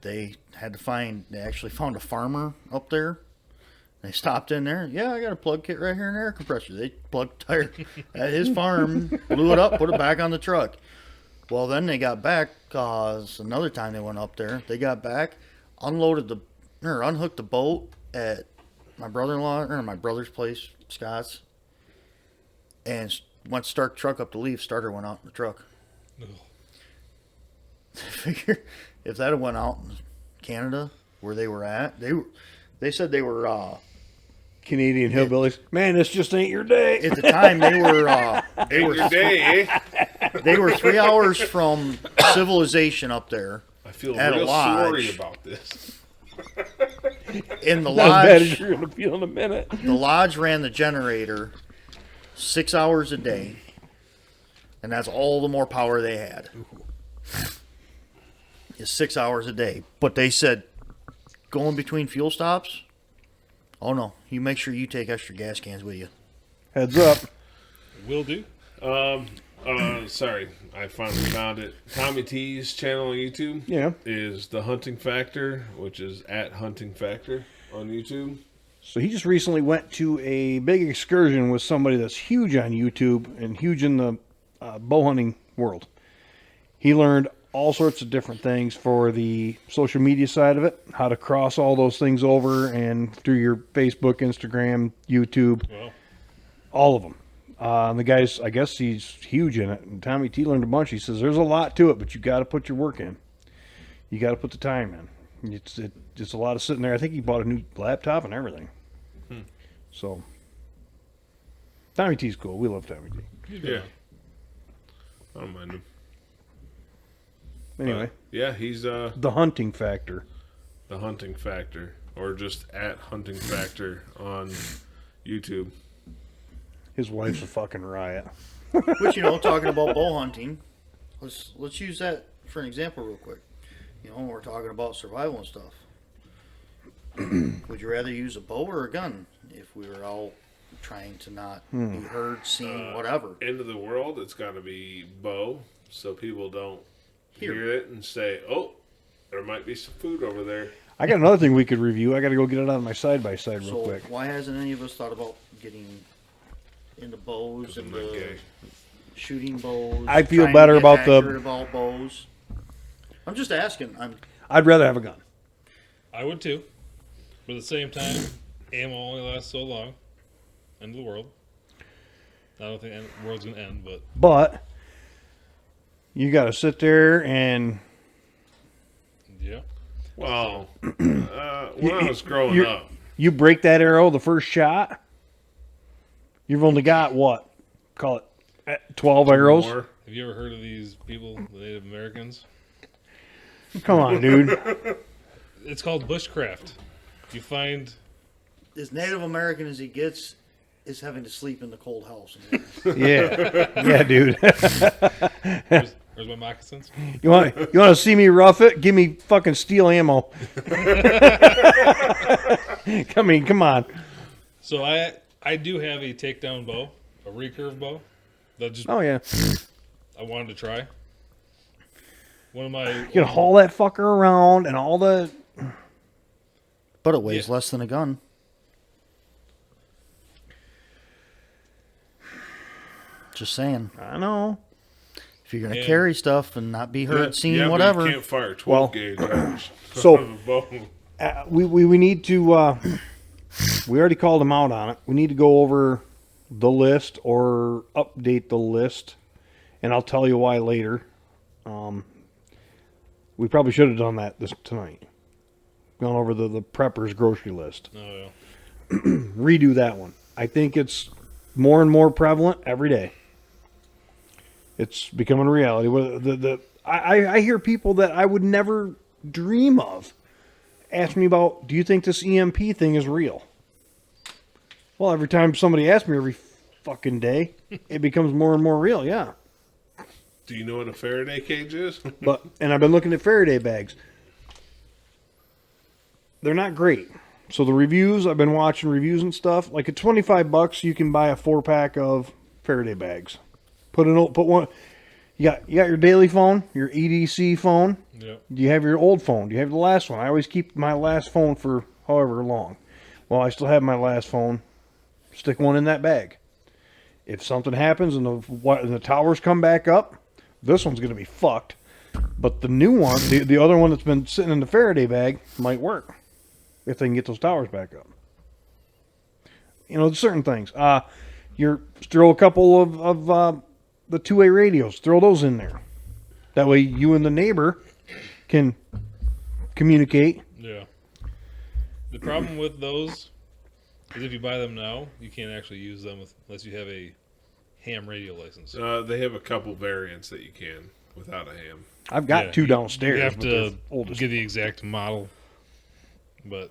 D: they actually found a farmer up there. They stopped in there. Yeah, I got a plug kit right here and an air compressor. They plugged the tire at his farm, blew it up, put it back on the truck. Well, then they got back, cause another time they went up there, they got back, unhooked the boat at my brother's place, Scott's, and went to start the truck up to leave. Starter went out in the truck.
C: Ugh.
D: Figure if that had went out in Canada where they were at, they said they were
B: Canadian hillbillies. Man, this just ain't your day.
D: at the time they were
A: Ain't your day, eh?
D: they were 3 hours from civilization up there.
A: I feel
D: At a
A: real
D: lodge.
A: sorry about this.
D: In the
B: Not as bad as
D: lodge,
B: you're going to feel in a minute.
D: the lodge ran the generator 6 hours a day, and that's all the more power they had. Is 6 hours a day. But they said going between fuel stops, oh no, you make sure you take extra gas cans with you.
B: Heads up.
C: Will do.
A: Sorry, I finally found it. Tommy T's channel on YouTube
B: Yeah.
A: is The Hunting Factor, which is at Hunting Factor on YouTube.
B: So he just recently went to a big excursion with somebody that's huge on YouTube and huge in the bow hunting world. He learned all sorts of different things for the social media side of it, how to cross all those things over and through your Facebook, Instagram, YouTube,
C: Well,
B: all of them. The guy's, I guess he's huge in it. And Tommy T learned a bunch. He says there's a lot to it, but you got to put your work in. You got to put the time in. It's a lot of sitting there. I think he bought a new laptop and everything. So Tommy T's cool. We love Tommy T.
A: Yeah. I don't mind him.
B: Anyway,
A: Yeah, he's
B: the hunting factor.
A: The Hunting Factor, or just at Hunting Factor on YouTube.
B: His wife's a fucking riot.
D: But talking about bow hunting, let's use that for an example real quick. When we're talking about survival and stuff. Would you rather use a bow or a gun if we were all trying to not be heard, seen, whatever.
A: End of the world, it's got to be bow, so people don't hear it and say, "Oh, there might be some food over there."
B: I got another thing we could review. I got to go get it on my side by side real
D: So
B: quick.
D: why hasn't any of us thought about getting into bows
A: I'm
D: and
A: not gay.
D: shooting bows?
B: I feel
D: trying to
B: better
D: get
B: about the-
D: accurate about bows. I'm just asking.
B: I'd rather have a gun.
C: I would too. But at the same time, ammo only lasts so long. End of the world. I don't think the world's gonna end, but
B: But you got to sit there and
C: yeah.
A: Well, when I was growing up,
B: you break that arrow the first shot. You've only got what? Call it 12 arrows.
A: more,
C: Have you ever heard of these people, the Native Americans?
B: Come on, dude.
C: It's called bushcraft. You find
D: As Native American as he gets, is having to sleep in the cold house.
B: Yeah, dude.
C: where's my moccasins?
B: You want to see me rough it? Give me fucking steel ammo. Come on.
C: So I do have a takedown bow, a recurve bow. That just
B: Oh yeah.
C: I wanted to try. One of my
B: You can haul that fucker around and all the.
D: But it weighs less than a gun. Just saying.
B: I know.
D: If you're going to
C: Yeah.
D: carry stuff and not be heard, seen,
A: yeah, but
D: whatever.
A: you can't fire 12
B: Well,
A: gauge out
B: so-
A: of a bow.
B: We need to. We already called him out on it. We need to go over the list or update the list, and I'll tell you why later. We probably should have done that tonight. Gone over the prepper's grocery list.
C: Oh, yeah.
B: Redo that one. I think it's more and more prevalent every day. It's becoming a reality. I hear people that I would never dream of ask me about, do you think this EMP thing is real? Well, every time somebody asks me every fucking day, it becomes more and more real, yeah.
A: Do you know what a Faraday cage is?
B: And I've been looking at Faraday bags. They're not great. So the reviews, I've been watching reviews and stuff. Like at $25, you can buy a 4-pack of Faraday bags. Put one. You got your daily phone, your EDC phone.
C: Yeah.
B: Do you have your old phone? Do you have the last one? I always keep my last phone for however long. Well, I still have my last phone. Stick one in that bag. If something happens and the towers come back up, this one's going to be fucked. But the new one, the other one that's been sitting in the Faraday bag, might work if they can get those towers back up. You know, certain things. Throw a couple of the two-way radios. Throw those in there. That way you and the neighbor can communicate.
C: Yeah. The problem with those is if you buy them now, you can't actually use them unless you have a ham radio license.
A: They have a couple variants that you can without a ham.
B: I've got
C: Yeah,
B: two
C: you-
B: downstairs.
C: You have
B: but they're
C: to
B: oldest.
C: get the exact model. But,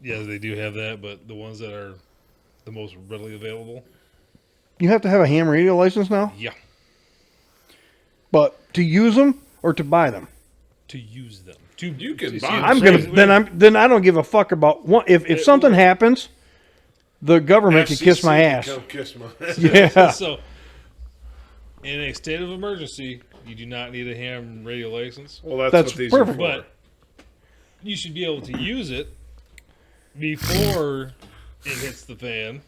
C: yeah, they do have that. But the ones that are the most readily available,
B: You have to have a ham radio license now?
C: yeah,
B: But to use them or to buy them?
C: to use them.
A: You can
C: see,
A: buy
C: I'm
A: them.
B: Then I don't give a fuck about one. If something happens, the government can kiss my
A: FCC
B: ass.
A: Come kiss my ass.
B: Yeah.
C: So, in a state of emergency, you do not need a ham radio license.
A: Well,
B: That's
A: what these
B: perfect.
A: are for.
C: But you should be able to use it before it hits the fan.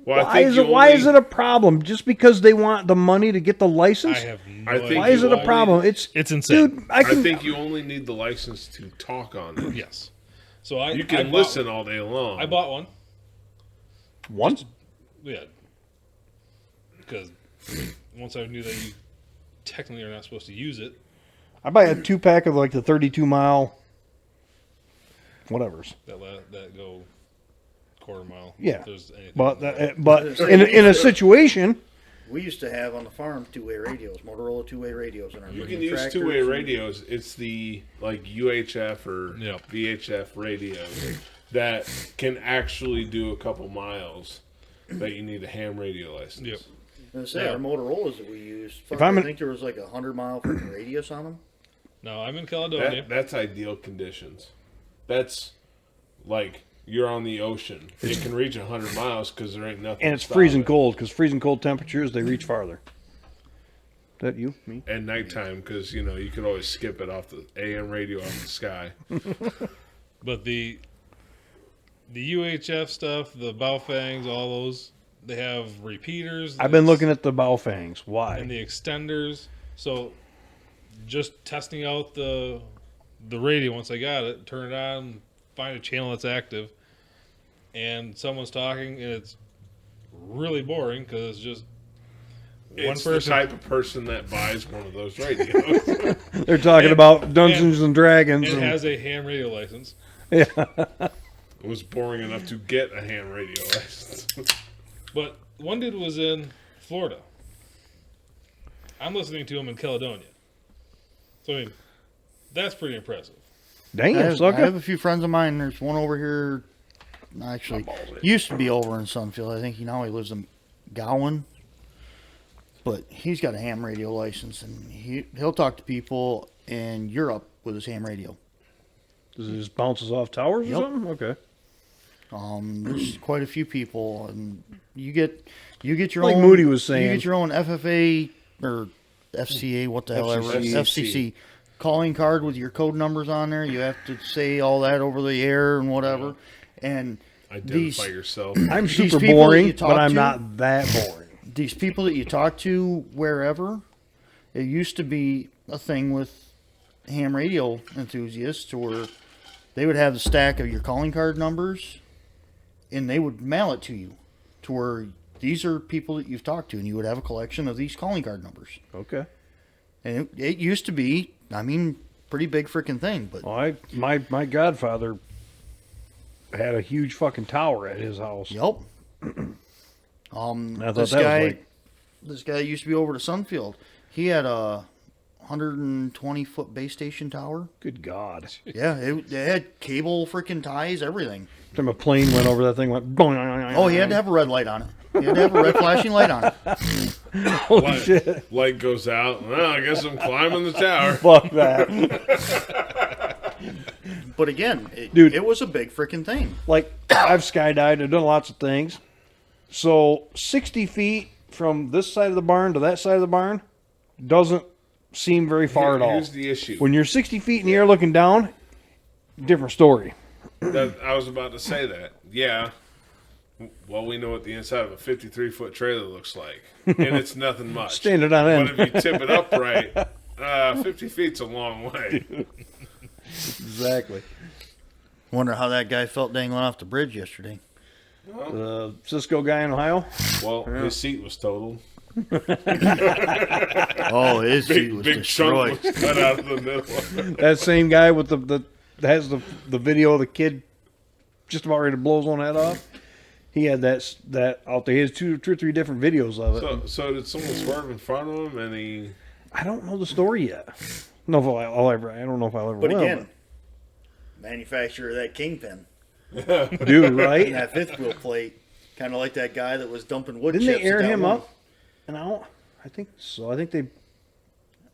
A: Well,
B: Why is it a problem? Just because they want the money to get the license?
C: I have no
A: I think
C: idea
B: Why is it a
C: why.
B: problem? It's
C: insane.
B: dude.
A: I think you only need the license to talk on it.
C: Yes. So I
A: You
C: I
A: can
C: bought-
A: listen all day long.
C: I bought one.
B: one.
C: Yeah. Because once I knew that you technically are not supposed to use it.
B: I buy a 2-pack of like the 32 mile, whatever's.
C: That go quarter mile.
B: Yeah.
C: If there's anything
B: But
C: in there.
B: but in a situation,
D: We used to have on the farm two-way radios, Motorola two-way radios in our
A: You
D: bringing
A: can use
D: tractors
A: two-way
D: and-
A: radios. It's the like UHF or
C: Yep.
A: VHF radios that can actually do a couple miles. That you need a ham radio license.
C: Yep.
D: I was gonna say,
C: Yeah.
D: our Motorola's that we used, fuck,
B: I'm
D: I
B: in-
D: think there was like 100-mile freaking radius on them.
C: Now I'm in Caledonia.
A: That's ideal conditions. That's like you're on the ocean. It can reach 100 miles because there ain't nothing.
B: And it's
A: to stop
B: freezing
A: it.
B: cold, because freezing cold temperatures, they reach farther. That you? Me?
A: And nighttime because you could always skip it off the AM radio off the sky.
C: But the UHF stuff, the Baofangs, all those, they have repeaters.
B: I've been looking at the Baofangs. Why?
C: and the extenders. So just testing out the radio once I got it, turn it on, find a channel that's active, and someone's talking, and it's really boring because it's just one
A: It's the
C: person.
A: type of person that buys one of those radios.
B: They're talking about Dungeons and Dragons.
C: It
B: And,
C: has a ham radio license.
B: yeah.
A: It was boring enough to get a ham radio license.
C: But one dude was in Florida. I'm listening to him in Caledonia. So, I mean, that's pretty impressive.
B: Damn,
D: I have
B: sucker.
D: a few friends of mine. There's one over here. Actually, used to be over in Sunfield. I think he lives in Gowan. But he's got a ham radio license, and he'll talk to people in Europe with his ham radio.
B: Does it just bounces off towers
D: Yep.
B: or something? Okay.
D: There's quite a few people, and you get your
B: Like
D: own.
B: Moody was saying.
D: You get your own FFA or FCA, what the hell ever,
A: FCC.
D: FCC calling card with your code numbers on there. You have to say all that over the air and whatever. And
A: Identify yourself.
B: I'm
D: These
B: super
D: people that
B: boring,
D: you talk
B: but I'm
D: to-
B: not that boring.
D: these people that you talk to wherever, it used to be a thing with ham radio enthusiasts to where they would have a stack of your calling card numbers and they would mail it to you to where these are people that you've talked to, and you would have a collection of these calling card numbers.
B: Okay.
D: And it used to be, pretty big freaking thing, but
B: Well, my godfather had a huge fucking tower at his house.
D: yep.
B: I thought
D: This
B: that
D: guy,
B: was like,
D: this guy used to be over to Sunfield. He had a 120-foot base station tower.
B: good God.
D: Yeah, it had cable freaking ties, everything.
B: Time a plane went over that thing, went boing.
D: Oh, he had to have a red light on it. He had to have a red flashing light on it.
B: Holy
A: Light,
B: shit.
A: light goes out. Well, I guess I'm climbing the tower.
B: Fuck that.
D: But again,
B: Dude.
D: it was a big freaking thing.
B: Like, I've skydived, I've done lots of things. So, 60 feet from this side of the barn to that side of the barn doesn't seem very far at all.
A: Here's the issue.
B: When you're 60 feet in the air looking down, different story.
A: I was about to say that. Yeah. Well, we know what the inside of a 53-foot trailer looks like, and it's nothing much.
B: Standing on end.
A: But if you tip it upright, 50 feet's a long way.
B: Exactly.
D: Wonder how that guy felt dangling off the bridge yesterday.
B: The Cisco guy in Ohio.
A: Well, his seat was totaled.
D: Oh, his seat
A: Big,
D: was
A: big
D: destroyed.
A: chunk was cut out of the middle.
B: That same guy with the has the video of the kid just about ready to blow his own head off. He had that out there. He has two or three different videos of it.
A: So did someone swerve in front of him, and he...
B: I don't know the story yet. No, if I'll ever. I don't know if I'll ever.
D: But
B: will,
D: again, manufacturer of that Kingpin
B: dude,
D: and
B: right?
D: that fifth wheel plate, kind of like that guy that was dumping wood
B: Didn't
D: chips.
B: they air
D: at that
B: him
D: one.
B: up and out? I think so. I think they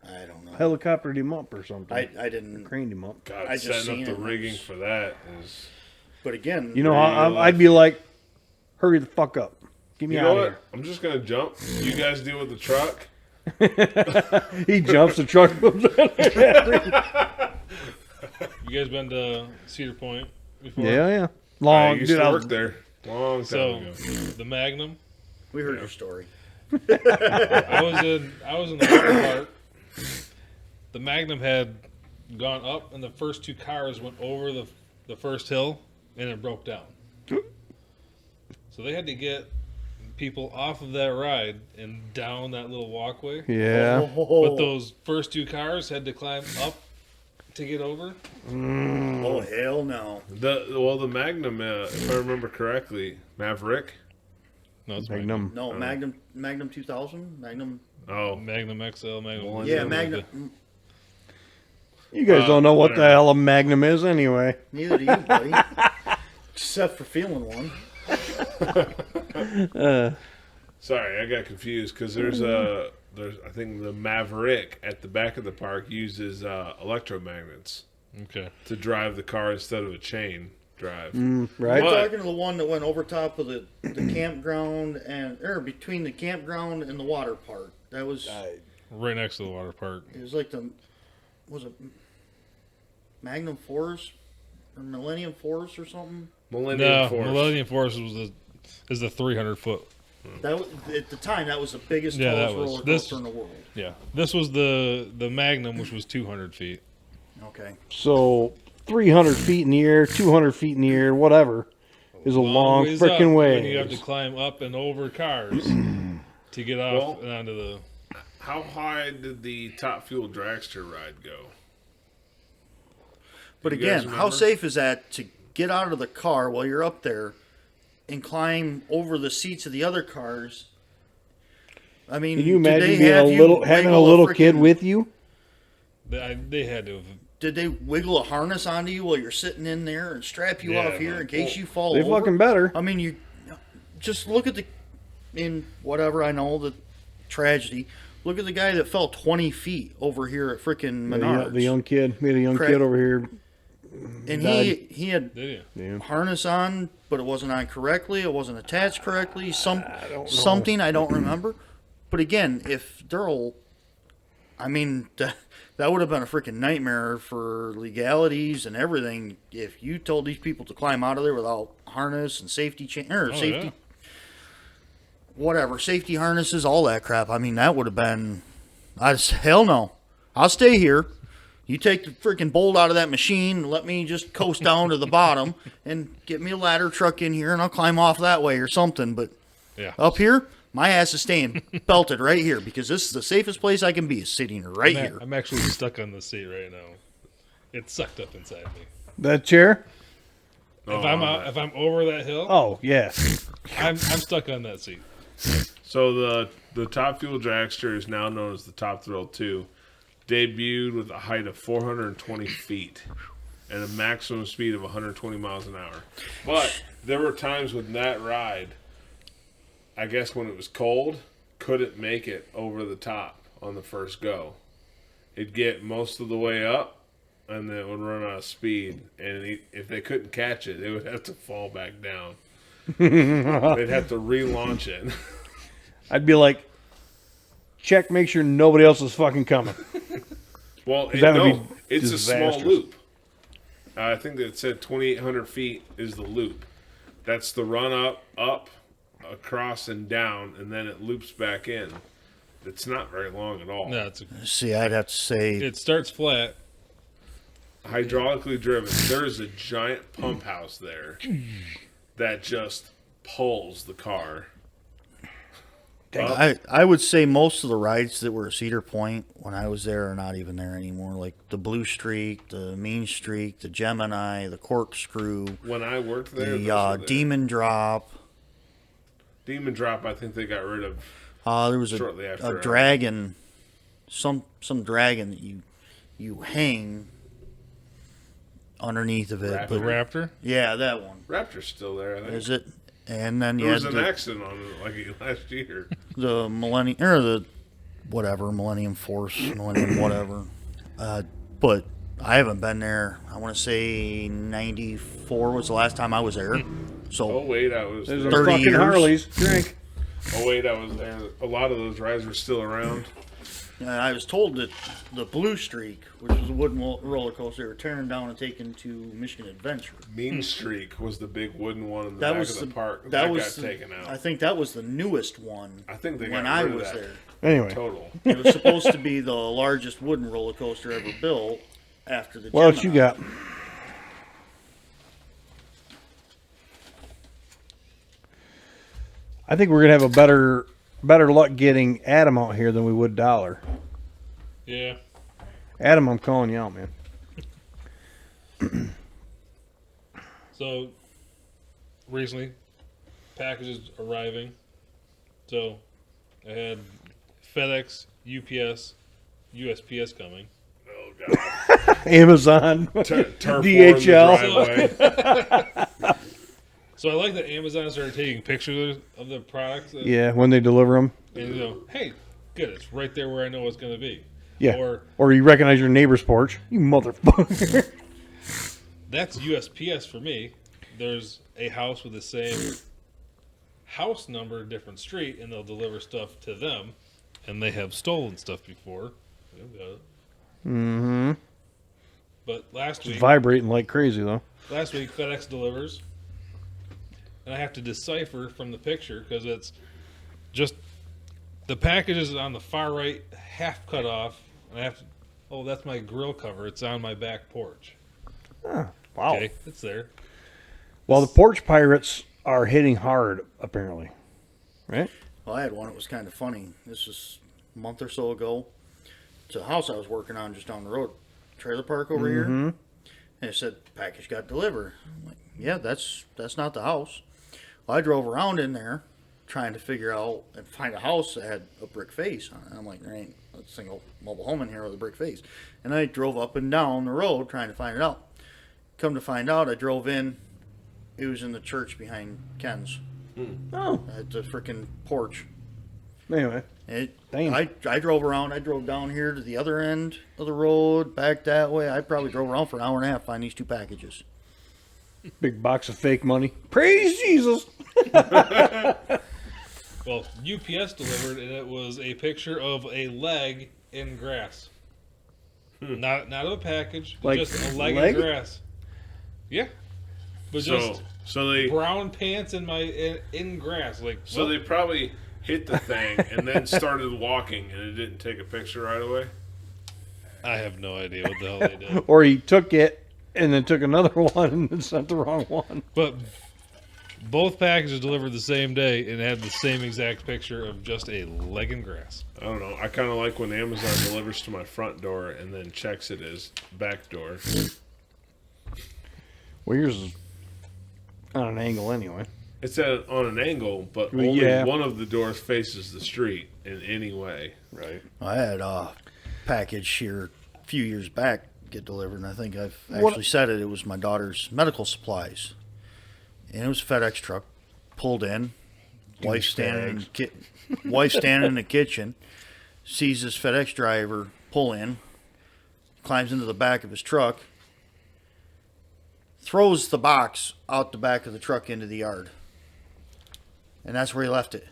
D: I don't know.
B: helicoptered him up or something.
D: I didn't.
B: Craned him up.
A: God,
D: I just
A: setting
D: seen
A: up the
D: it.
A: rigging for that is...
D: But again,
B: You know, I'd be like, hurry the fuck up. Get me
A: You
B: out
A: know
B: of
A: what?
B: here.
A: I'm just going to jump. You guys deal with the truck.
B: He jumps, the truck moves.
C: You guys been to Cedar Point before?
B: Yeah.
A: I
B: Long,
A: used
B: dude.
A: to
B: I
A: work
B: was,
A: there long time
C: So
A: ago.
C: the Magnum.
D: we heard your story.
C: I was in the water park. The Magnum had gone up, and the first two cars went over the first hill, and it broke down. So they had to get people off of that ride and down that little walkway.
B: yeah.
C: But those first two cars had to climb up to get over.
D: Oh hell no!
A: The Magnum, if I remember correctly, Maverick.
C: No, it's
B: Magnum.
D: No, Magnum 2000, Magnum.
A: Oh,
C: Magnum XL, Magnum.
A: One.
D: Yeah,
A: something
D: Magnum.
B: You guys don't know what the
A: whatever.
B: hell a Magnum is anyway.
D: Neither do you, buddy. Except for feeling one.
A: sorry, I got confused because there's I think the Maverick at the back of the park uses electromagnets
C: Okay.
A: to drive the car instead of a chain drive.
B: Right?
D: You're talking to the one that went over top of the campground or between the campground and the water park. That was
C: Right next to the water park.
D: it was like was it Magnum Forest or Millennium Forest or something?
A: Millennium Force.
C: Millennium Force is the 300-foot.
D: That at the time that was the biggest
C: Yeah,
D: tallest
C: that was-
D: roller
C: this-
D: coaster in the world.
C: Yeah, this was the Magnum, which was 200 feet.
D: Okay.
B: So 300 feet in the air, 200 feet in the air, whatever, is a long
C: ways up
B: freaking way.
C: when you have to climb up and over cars to get off and onto the.
A: How high did the Top Fuel Dragster ride go?
D: But
A: You guys
D: again, how
A: remember?
D: safe is that to get out of the car while you're up there and climb over the seats of the other cars? I mean,
B: Can you
D: did
B: imagine
D: they
B: being
D: have you
B: having a
D: wiggle
B: little kid
D: frickin-
B: with you?
C: They had to have.
D: Did they wiggle a harness onto you while you're sitting in there and strap you
C: Yeah,
D: off here
C: man.
D: in case you fall
B: They
D: over?
B: fucking better.
D: I mean, you just look at in whatever I know, the tragedy. Look at the guy that fell 20 feet over here at frickin' Menards.
B: The young kid. We had a young
D: Correct.
B: kid over here.
D: and
B: died.
D: he had
C: Did you?
B: Yeah.
D: harness on, but it wasn't on correctly. It wasn't attached correctly.
B: don't know.
D: Something I don't remember. But again, if Durrell, I mean, that would have been a freaking nightmare for legalities and everything. If you told these people to climb out of there without harness and safety chain or safety,
C: Yeah.
D: whatever, safety harnesses, all that crap. I mean, that would have been. Hell no. I'll stay here. You take the freaking bolt out of that machine and let me just coast down to the bottom and get me a ladder truck in here and I'll climb off that way or something. But
C: Yeah.
D: up here, my ass is staying belted right here because this is the safest place I can be is sitting right here.
C: I'm actually stuck on the seat right now. It's sucked up inside me.
B: That chair?
C: If I'm over that hill,
B: Oh, yeah.
C: I'm stuck on that seat.
A: So the Top Fuel Dragster is now known as the Top Thrill 2. Debuted with a height of 420 feet and a maximum speed of 120 miles an hour. But there were times when that ride, I guess when it was cold, couldn't make it over the top on the first go. It'd get most of the way up, and then it would run out of speed. And if they couldn't catch it, they would have to fall back down. They'd have to relaunch it.
B: I'd be like, check, make sure nobody else is fucking coming.
A: Well,
B: That would be
A: it's a small
B: disastrous.
A: loop. I think that it said 2,800 feet is the loop. That's the run up, across, and down, and then it loops back in. It's not very long at all.
C: No,
D: See, I'd have to say
C: it starts flat.
A: Hydraulically driven. There is a giant pump house there that just pulls the car.
D: I would say most of the rides that were at Cedar Point when I was there are not even there anymore. Like the Blue Streak, the Mean Streak, the Gemini, the Corkscrew,
A: When I worked there, those
D: the
A: were there.
D: Demon Drop.
A: Demon Drop, I think they got rid of.
D: There was
A: Shortly after,
D: a dragon, some dragon that you hang underneath of it.
A: Raptor.
C: The
D: But
C: Raptor.
D: yeah, that one
A: Raptor's still there, I think.
D: is it. And then you
A: There
D: had
A: was an
D: the,
A: accident on it like last year.
D: the Millennium or the whatever Millennium Force, Millennium whatever. But I haven't been there. I want to say '94 was the last time I was there. So
A: Oh, wait, I was
B: There's
A: there.
B: a
D: 30
B: fucking
D: years.
B: Harleys. Drink.
A: Oh, wait, I was there. A lot of those rides are still around.
D: I was told that the Blue Streak, which was a wooden roller coaster, they were tearing down and taking to Michigan Adventure.
A: Mean Streak was the big wooden one in the
D: That
A: back
D: was
A: of the
D: the
A: park.
D: That
A: That
D: was
A: got
D: the-
A: taken out.
D: I think that was the newest one.
A: I think they got
D: when
A: rid
D: I
A: of
D: was
A: that.
D: there.
B: Anyway,
A: Total.
D: It was supposed to be the largest wooden roller coaster ever built after the.
B: what else you
D: Gemini.
B: got? I think we're gonna have a better luck getting Adam out here than we would Dollar.
C: Yeah.
B: Adam, I'm calling you out, man.
C: So recently, packages arriving. So I had FedEx, UPS, USPS coming.
A: Oh, God.
B: Amazon,
A: Turf
B: DHL.
A: war in the driveway.
C: So I like that Amazon started taking pictures of the products.
B: Yeah, when they deliver them.
C: And hey, good, it's right there where I know it's going to be.
B: Yeah. Or you recognize your neighbor's porch. You motherfucker.
C: That's USPS for me. there's a house with the same house number, different street, and they'll deliver stuff to them, and they have stolen stuff before. They've got it.
B: Mm-hmm.
C: But last
B: It's
C: week,
B: vibrating like crazy, though.
C: FedEx delivers, and I have to decipher from the picture because it's just the package is on the far right, half cut off, and I have to. Oh, that's my grill cover. It's on my back porch.
B: Ah, wow.
C: Okay, it's there.
B: Well, the porch pirates are hitting hard, apparently. Right?
D: Well, I had one that was kind of funny. This was a month or so ago. It's a house I was working on just down the road. Trailer park over here. And it said, package got delivered. I'm like, yeah, that's not the house. Well, I drove around in there trying to figure out and find a house that had a brick face on it. I'm like, there ain't a single mobile home in here with a brick face. And I drove up and down the road trying to find it out. Come to find out, I drove in. It was in the church behind Ken's.
B: Oh.
D: At the freaking porch.
B: Anyway. Damn.
D: I drove around. I drove down here to the other end of the road, back that way. I probably drove around for an hour and a half to find these two packages.
B: Big box of fake money. Praise Jesus.
C: Well, UPS delivered, and it was a picture of a leg in grass. Not of a package,
B: Like
C: just a leg
B: leg?
C: in grass. Yeah, but just
A: So they
C: brown pants in grass. Like
A: so they probably hit the thing and then started walking, and it didn't take a picture right away.
C: I have no idea what the hell they did.
B: Or he took it and then took another one and then sent the wrong one.
C: But both packages delivered the same day and had the same exact picture of just a leg in grass.
A: I don't know. I kind of like when Amazon delivers to my front door and then checks it as back door.
B: Well, yours is on an angle anyway.
A: It's on an angle, but
B: Well,
A: only
B: yeah.
A: one of the doors faces the street in any way.
B: Right.
D: I had a package here a few years back get delivered, and I think I've
B: What-
D: actually said it. It was my daughter's medical supplies. And it was a FedEx truck, pulled in. Wife standing in the kitchen, sees this FedEx driver pull in, climbs into the back of his truck, throws the box out the back of the truck into the yard. And that's where he left it.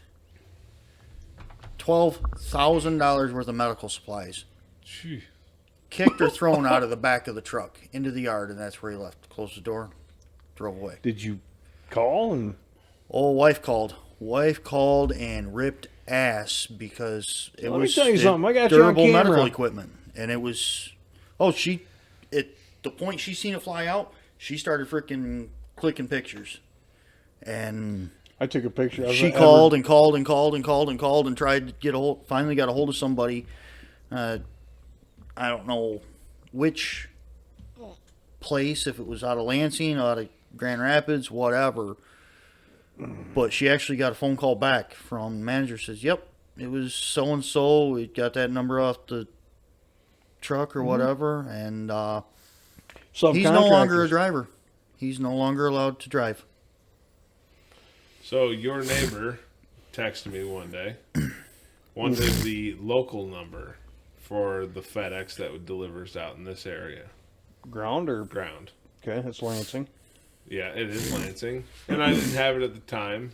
D: $12,000 worth of medical supplies.
C: Gee.
D: Kicked or thrown out of the back of the truck into the yard, and that's where he left. Closed the door, drove away.
B: Did you call and
D: Oh, wife called. Wife called and ripped ass because it
B: Let me
D: was
B: tell you something. I got you on
D: durable medical
B: camera.
D: equipment, and it was. The point she seen it fly out, she started freaking clicking pictures, and
B: I took a picture of
D: she
B: it.
D: called and called and called and called and called and tried to get a hold. Finally, got a hold of somebody. I don't know which place, if it was out of Lansing, out of Grand Rapids, whatever. But she actually got a phone call back from the manager. Says, "Yep, it was so and so. We got that number off the truck or whatever, and he's no longer a
B: Subcontractors.
D: driver. He's no longer allowed to drive."
A: So your neighbor texted me one day, wanted the local number for the FedEx that delivers out in this area.
B: Ground or
A: Ground.
B: okay, that's Lansing.
A: Yeah, it is Lansing. And I didn't have it at the time.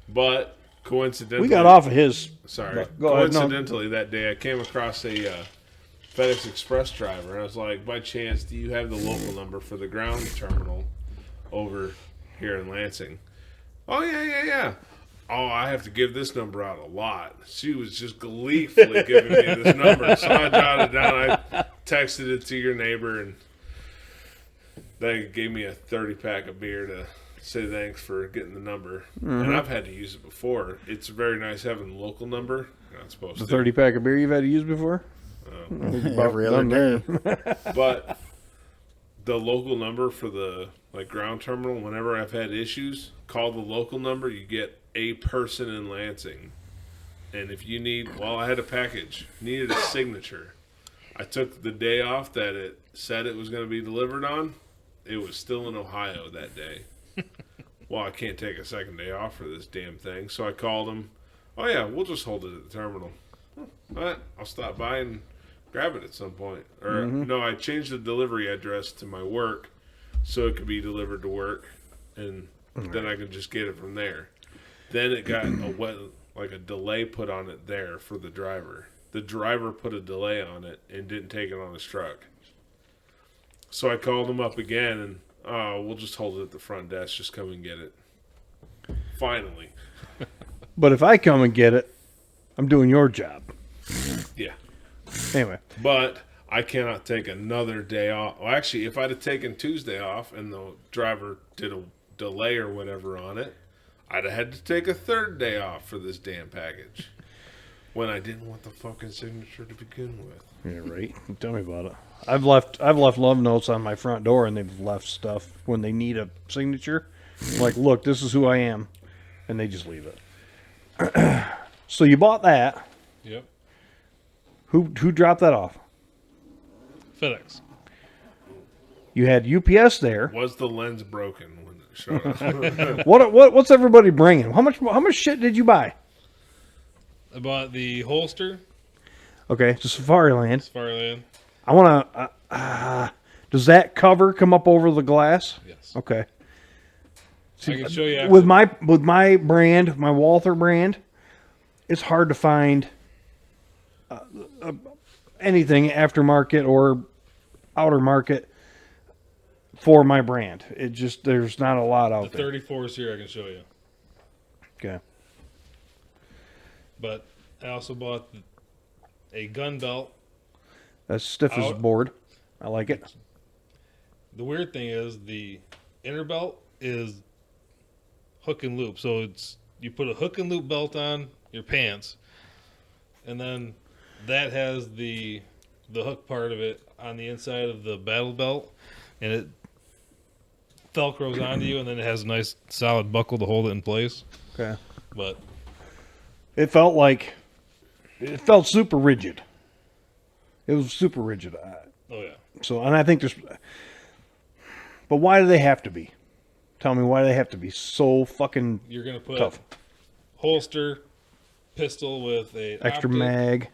A: But coincidentally...
B: We got off of his.
A: Sorry.
B: Go ahead, no.
A: Coincidentally, that day I came across a FedEx Express driver. And I was like, by chance, do you have the local number for the ground terminal over here in Lansing? Oh, yeah. Oh, I have to give this number out a lot. She was just gleefully giving me this number. So I jotted it down. I texted it to your neighbor, and they gave me a 30-pack of beer to say thanks for getting the number. And I've had to use it before. It's very nice having the local number. You're not supposed
B: The
A: to.
B: 30-pack of beer you've had to use before?
D: Every other day.
A: But the local number for the ground terminal, whenever I've had issues, call the local number. You get a person in Lansing. And if you need, I had a package, needed a signature. I took the day off that it said it was going to be delivered on. It was still in Ohio that day. Well, I can't take a second day off for this damn thing. So I called them. Oh, yeah, we'll just hold it at the terminal. All right, I'll stop by and grab it at some point. Or, no, I changed the delivery address to my work so it could be delivered to work. and then I can just get it from there. Then it got a delay put on it there for the driver. The driver put a delay on it and didn't take it on his truck. So I called him up again, and we'll just hold it at the front desk. Just come and get it. Finally.
B: But if I come and get it, I'm doing your job.
A: Yeah.
B: Anyway.
A: But I cannot take another day off. Well, actually, if I'd have taken Tuesday off and the driver did a delay or whatever on it, I'd have had to take a third day off for this damn package. When I didn't want the fucking signature to begin with.
B: Yeah, right. Tell me about it. I've left love notes on my front door, and they've left stuff when they need a signature. Like, look, this is who I am, and they just leave it. So you bought that.
C: Yep.
B: Who dropped that off?
C: FedEx.
B: You had UPS there.
A: Was the lens broken when it showed up?
B: What's everybody bringing? How much shit did you buy?
C: I bought the holster,
B: Okay, to Safariland.
C: Fireland.
B: I want to. Does that cover come up over the glass?
C: Yes.
B: Okay.
C: I can show you after.
B: With my brand, my Walther brand, it's hard to find anything aftermarket or outer market for my brand. It just there's not a lot out
C: the
B: there.
C: 34 is here. I can show you.
B: Okay.
C: But I also bought a gun belt.
B: That's stiff as a
C: Out.
B: board. I like it.
C: The weird thing is the inner belt is hook and loop. So it's you put a hook and loop belt on your pants, and then that has the hook part of it on the inside of the battle belt, and it velcros onto you, and then it has a nice solid buckle to hold it in place.
B: Okay.
C: But
B: It felt super rigid. It was super rigid.
C: oh yeah,
B: So, and I think but why do they have to be? Tell me why do they have to be so fucking
C: you're gonna put
B: tough?
C: holster, pistol with a
B: Extra
C: optic,
B: mag.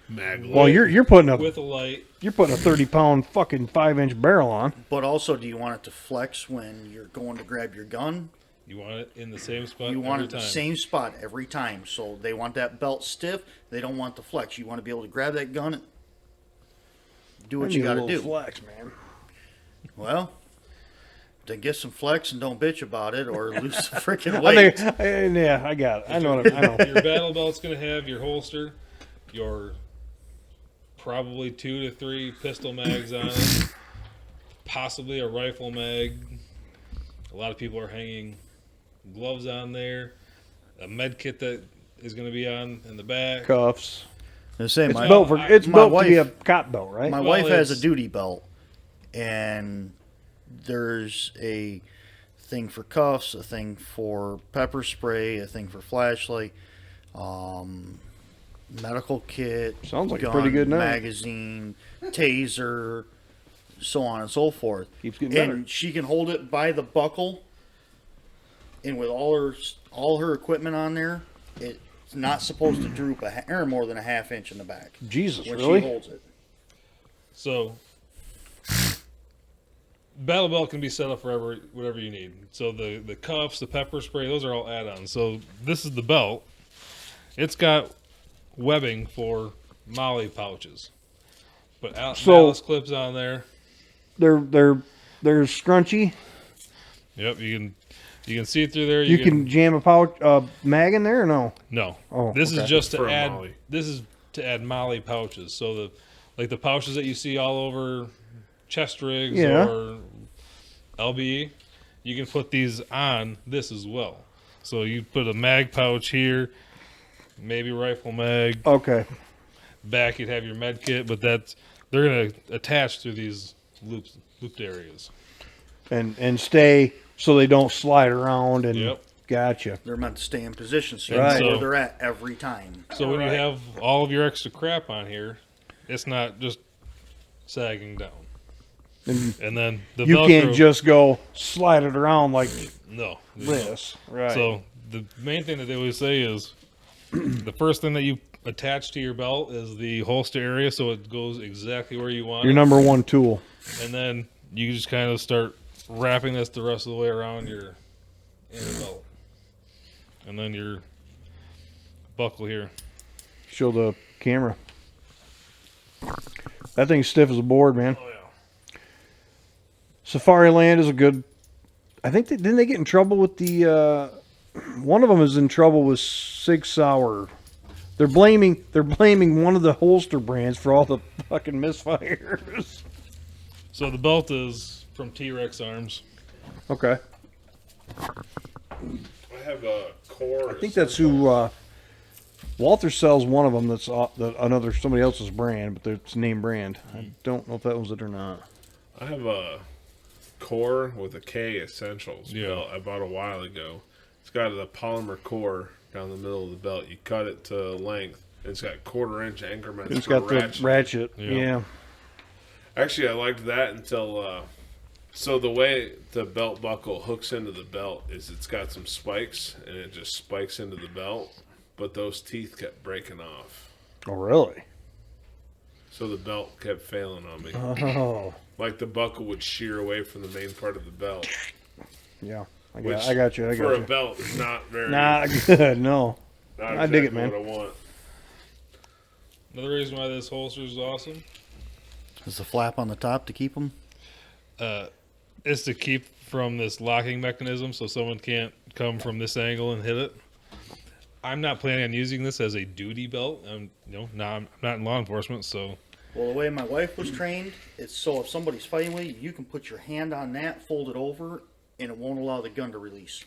A: Mag
B: Well, you're putting a
C: with a light.
B: 30-pound fucking 5-inch barrel on.
D: But also, do you want it to flex when you're going to grab your gun?
C: You want it in the same spot.
D: You want
C: every
D: it the
C: time.
D: same spot every time. So they want that belt stiff. They don't want the flex. You want to be able to grab that gun and do what you got to do.
B: Flex, man.
D: Well, then get some flex and don't bitch about it or lose some freaking weight.
B: Yeah, I got it. I know.
C: Your battle belt's going to have your holster, your probably 2 to 3 pistol mags on it, possibly a rifle mag. A lot of people are hanging gloves on there, a med kit that is going to be on in the back.
B: Cuffs.
D: The same.
B: It's built to be a cop belt, right?
D: My wife has a duty belt, and there's a thing for cuffs, a thing for pepper spray, a thing for flashlight, medical kit.
B: Sounds like a
D: gun,
B: pretty good night.
D: magazine, taser, so on and so forth.
B: Keeps getting better.
D: And she can hold it by the buckle, and with all her equipment on there, it's not supposed to droop or more than a half inch in the back.
B: Jesus,
D: when
B: really?
D: she holds it.
C: So, battle belt can be set up for whatever you need. So the cuffs, the pepper spray, those are all add-ons. So this is the belt. It's got webbing for molly pouches, but malice clips on there.
B: They're scrunchy.
C: Yep, you can see through there.
B: You can jam a pouch mag in there or no?
C: No.
B: Oh,
C: this is
B: okay.
C: just
A: For
C: to
A: a
C: add.
A: molly.
C: This is to add molly pouches. So the pouches that you see all over chest rigs
B: Yeah.
C: or LBE, you can put these on this as well. So you put a mag pouch here, maybe rifle mag.
B: Okay.
C: Back you'd have your med kit, but they're gonna attach through these looped areas.
B: And stay so they don't slide around and
C: Yep.
B: Gotcha.
D: They're meant to stay in position so you
B: Right.
D: know where
C: So-
D: they're at every time.
C: So when you have all of your extra crap on here, it's not just sagging down. And then the
B: You
C: Velcro,
B: can't just go slide it around like
C: no.
B: this. Right.
C: So the main thing that they always say is the first thing that you attach to your belt is the holster area, so it goes exactly where you want
B: your
C: it.
B: number one tool.
C: And then you just kind of start wrapping this the rest of the way around your inner belt. And then your buckle here.
B: Show the camera. That thing's stiff as a board, man.
C: Oh, yeah.
B: Safari Land is a good. I think didn't they get in trouble with the? One of them is in trouble with Sig Sauer. They're blaming one of the holster brands for all the fucking misfires.
C: So the belt is from T-Rex Arms.
B: Okay.
A: I have a core.
B: I think that's who. Walter sells one of them. That's another somebody else's brand, but it's name brand. I don't know if that was it or not.
A: I have a core with a K Essentials belt I bought a while ago. It's got a polymer core down the middle of the belt. You cut it to length. And it's got 1/4-inch anchorments.
B: It's got the ratchet. Yeah.
A: Actually, I liked that until. So the way the belt buckle hooks into the belt is it's got some spikes, and it just spikes into the belt. But those teeth kept breaking off.
B: Oh, really?
A: So the belt kept failing on me.
B: Oh.
A: Like the buckle would shear away from the main part of the belt.
B: Yeah. I
A: Which,
B: got you.
A: for a belt, is not very...
B: Not good, no.
A: Not
B: I dig it,
A: exactly
B: man.
A: what I want.
C: Another reason why this holster is awesome
D: Is the flap on the top to keep them?
C: is to keep from this locking mechanism so someone can't come from this angle and hit it. I'm not planning on using this as a duty belt. I'm not in law enforcement, so...
D: Well, the way my wife was trained, it's so if somebody's fighting with you, you can put your hand on that, fold it over, and it won't allow the gun to release.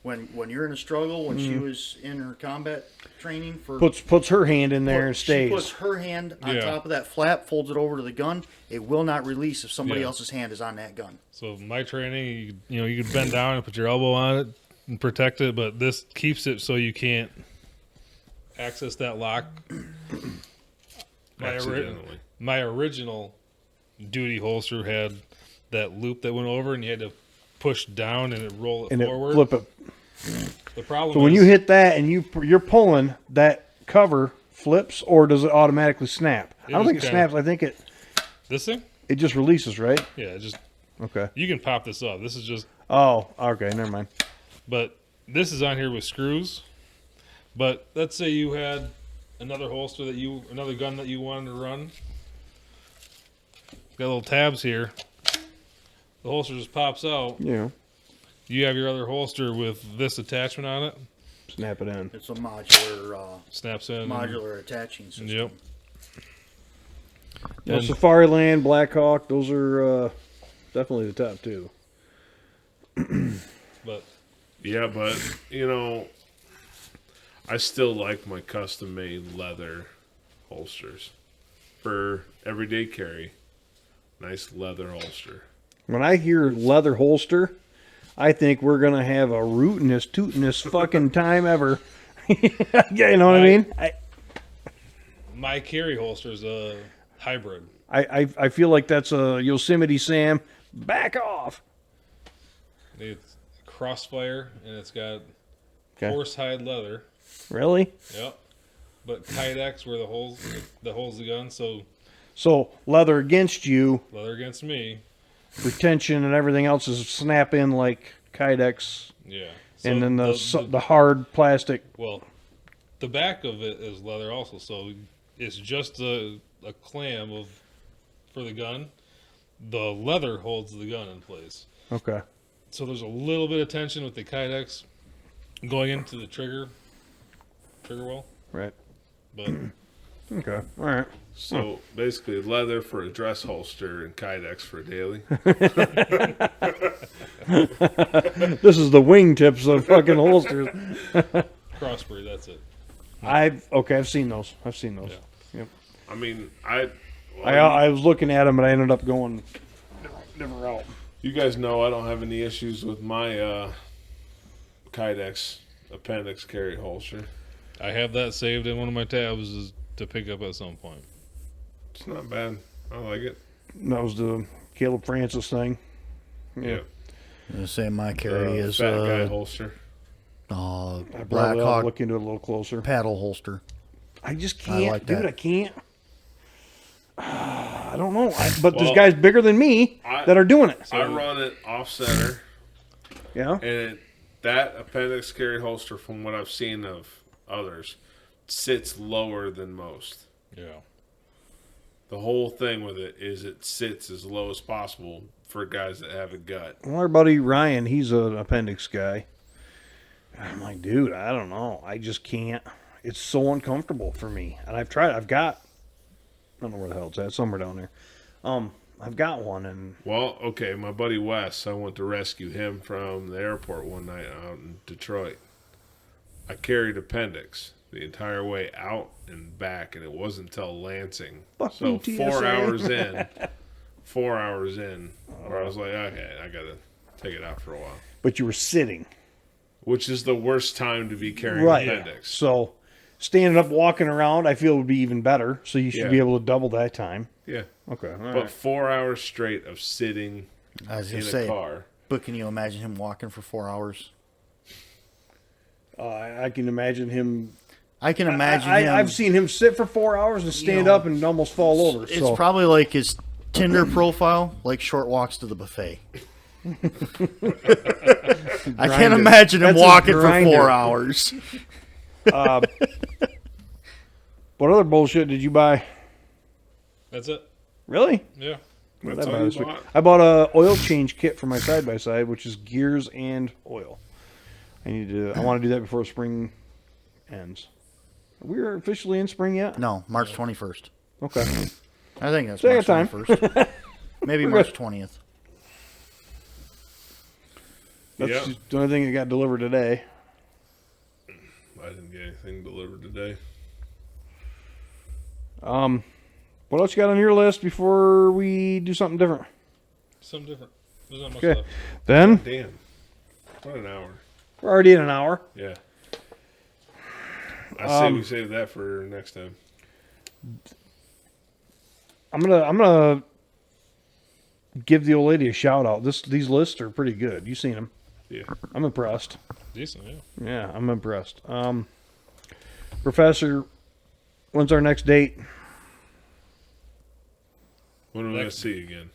D: When you're in a struggle, when she was in her combat training for
B: Puts her hand in there and stays.
D: She puts her hand on top of that flap, folds it over to the gun. It will not release if somebody else's hand is on that gun.
C: So my training, you could bend down and put your elbow on it and protect it, but this keeps it so you can't access that lock. My original duty holster had that loop that went over, and you had to push down and it roll it
B: and
C: forward.
B: Flip it.
C: The problem
B: So
C: is
B: when you hit that and you're pulling, that cover flips, or does it automatically snap? I don't think it snaps. I think
C: this thing,
B: it just releases, right?
C: yeah, just
B: Okay.
C: you can pop this up. This is just,
B: Oh, okay. Never mind.
C: but this is on here with screws. But let's say you had another gun that you wanted to run. Got little tabs here. The holster just pops out.
B: Yeah.
C: You have your other holster with this attachment on it.
B: Snap it in.
D: It's a modular
C: Snaps in.
D: attaching system.
C: Yep.
B: Now,
C: And-
B: Safari Land, Blackhawk, those are definitely the top two.
C: But
A: Yeah, but, I still like my custom-made leather holsters for everyday carry. Nice leather holster.
B: When I hear leather holster, I think we're gonna have a rootinest, tootinest fucking time ever. Yeah, you know what I mean?
C: my carry holster is a hybrid.
B: I feel like that's a Yosemite Sam. Back off.
C: It's crossfire and it's got
B: Okay.
C: horsehide leather.
B: Really?
C: Yep. But Kydex where the holes the gun, so
B: So leather against you,
C: leather against me.
B: retention and everything else is snap in like Kydex,
C: Yeah. So
B: and then the hard plastic.
C: well, the back of it is leather also, so it's just a clam for the gun. The leather holds the gun in place.
B: Okay.
C: So there's a little bit of tension with the Kydex going into the trigger well,
B: Right.
C: but
B: Okay. All right.
A: So basically, leather for a dress holster and Kydex for a daily.
B: This is the wingtips of fucking holsters.
C: crossbreed, that's it.
B: I've seen those.
C: Yeah.
B: Yep.
A: I mean,
B: I was looking at them, but I ended up going different route.
A: you guys know I don't have any issues with my Kydex appendix carry holster.
C: I have that saved in one of my tabs is to pick up at some point.
A: It's not bad. I like it.
B: That was the Caleb Francis thing.
A: Yeah.
D: I'm gonna say my carry is
A: fat guy holster.
B: I probably ought to
D: Blackhawk
B: look into it a little closer.
D: paddle holster.
B: I just can't,
D: like
B: dude.
D: that.
B: I can't. I don't know. But there's
A: Well,
B: guys bigger than me that are doing it.
A: I run it off center,
B: Yeah.
A: and that appendix carry holster, from what I've seen of others, sits lower than most.
C: Yeah.
A: The whole thing with it is it sits as low as possible for guys that have a gut.
B: Well, our buddy Ryan, he's an appendix guy. I'm like, dude, I don't know. I just can't. It's so uncomfortable for me. And I've tried. I've got. I don't know where the hell it's at. Somewhere down there. I've got one, and
A: Well, okay, my buddy Wes, I went to rescue him from the airport one night out in Detroit. I carried appendix the entire way out and back, and it wasn't until Lansing. So
B: Fucking
A: 4
B: TSA.
A: hours in, 4 hours in, where I was like, okay, I gotta take it out for a while.
B: but you were sitting.
A: Which is the worst time to be carrying
B: Right.
A: appendix.
B: So standing up, walking around, I feel would be even better. So you should
A: Yeah.
B: be able to double that time.
A: Yeah.
B: Okay. All
A: But
B: right.
A: 4 hours straight of sitting
D: I was
A: in
D: gonna
A: a
D: say,
A: car.
D: but can you imagine him walking for 4 hours?
B: I can imagine him.
D: I can imagine him.
B: I've seen him sit for 4 hours and stand
D: know,
B: up and almost fall over.
D: It's
B: So
D: probably like his Tinder profile, like short walks to the buffet. I can't
B: Grinder.
D: imagine him
B: That's a
D: walking for
B: grinder.
D: 4 hours.
B: what other bullshit did you buy?
C: That's it.
B: Really?
C: Yeah.
B: What
A: That's
B: did I
A: all
B: buy
A: you
B: this week?
A: bought?
B: I bought a oil change kit for my side by side, which is gears and oil. I want to do that before spring ends. We're officially in spring yet?
D: No, March 21st.
B: Okay.
D: I think that's
B: Second
D: March
B: time.
D: 21st. Maybe March 20th.
B: That's
A: Yeah.
B: just the only thing that got delivered today.
A: I didn't get anything delivered today.
B: What else you got on your list before we do something different?
C: Something different. There's not much
B: Okay.
C: left.
B: Then
A: Damn. What an hour.
B: we're already in an hour.
A: Yeah. I say we save that for next time.
B: I'm gonna give the old lady a shout out. These lists are pretty good. You seen them?
A: Yeah.
B: I'm impressed.
C: Decent, yeah.
B: Yeah, I'm impressed. Professor, when's our next date?
A: When are we going to
C: Next-
A: see you again?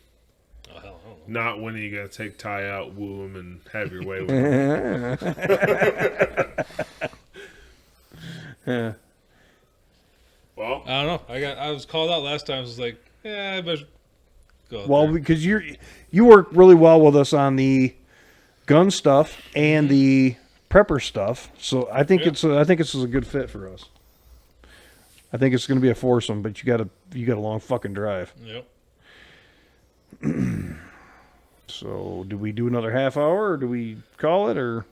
C: Oh, hell, I don't know.
A: Not when are you going to take Ty out, woo him, and have your way with him.
B: Yeah.
A: Well,
C: I don't know. I was called out last time. I was like, yeah, I better go out
B: Well,
C: there.
B: because you work really well with us on the gun stuff and the prepper stuff, so I think
C: Yeah.
B: it's a good fit for us. I think it's going to be a foursome, but you got a long fucking drive.
C: Yep.
B: So, do we do another half hour, or do we call it, or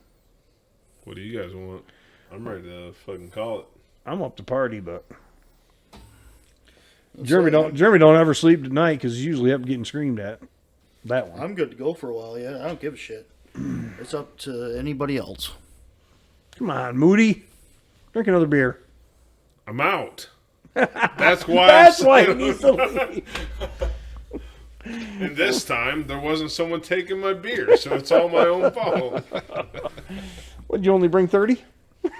A: what do you guys want? I'm ready to fucking call it.
B: I'm up to party, but Jeremy don't ever sleep tonight because he's usually up getting screamed at. That one.
D: I'm good to go for a while, yeah. I don't give a shit. It's up to anybody else.
B: Come on, Moody, drink another beer.
A: I'm out. That's why.
B: That's why he needs to leave.
A: And this time, there wasn't someone taking my beer, so it's all my own fault.
B: Would you only bring 30?
D: Do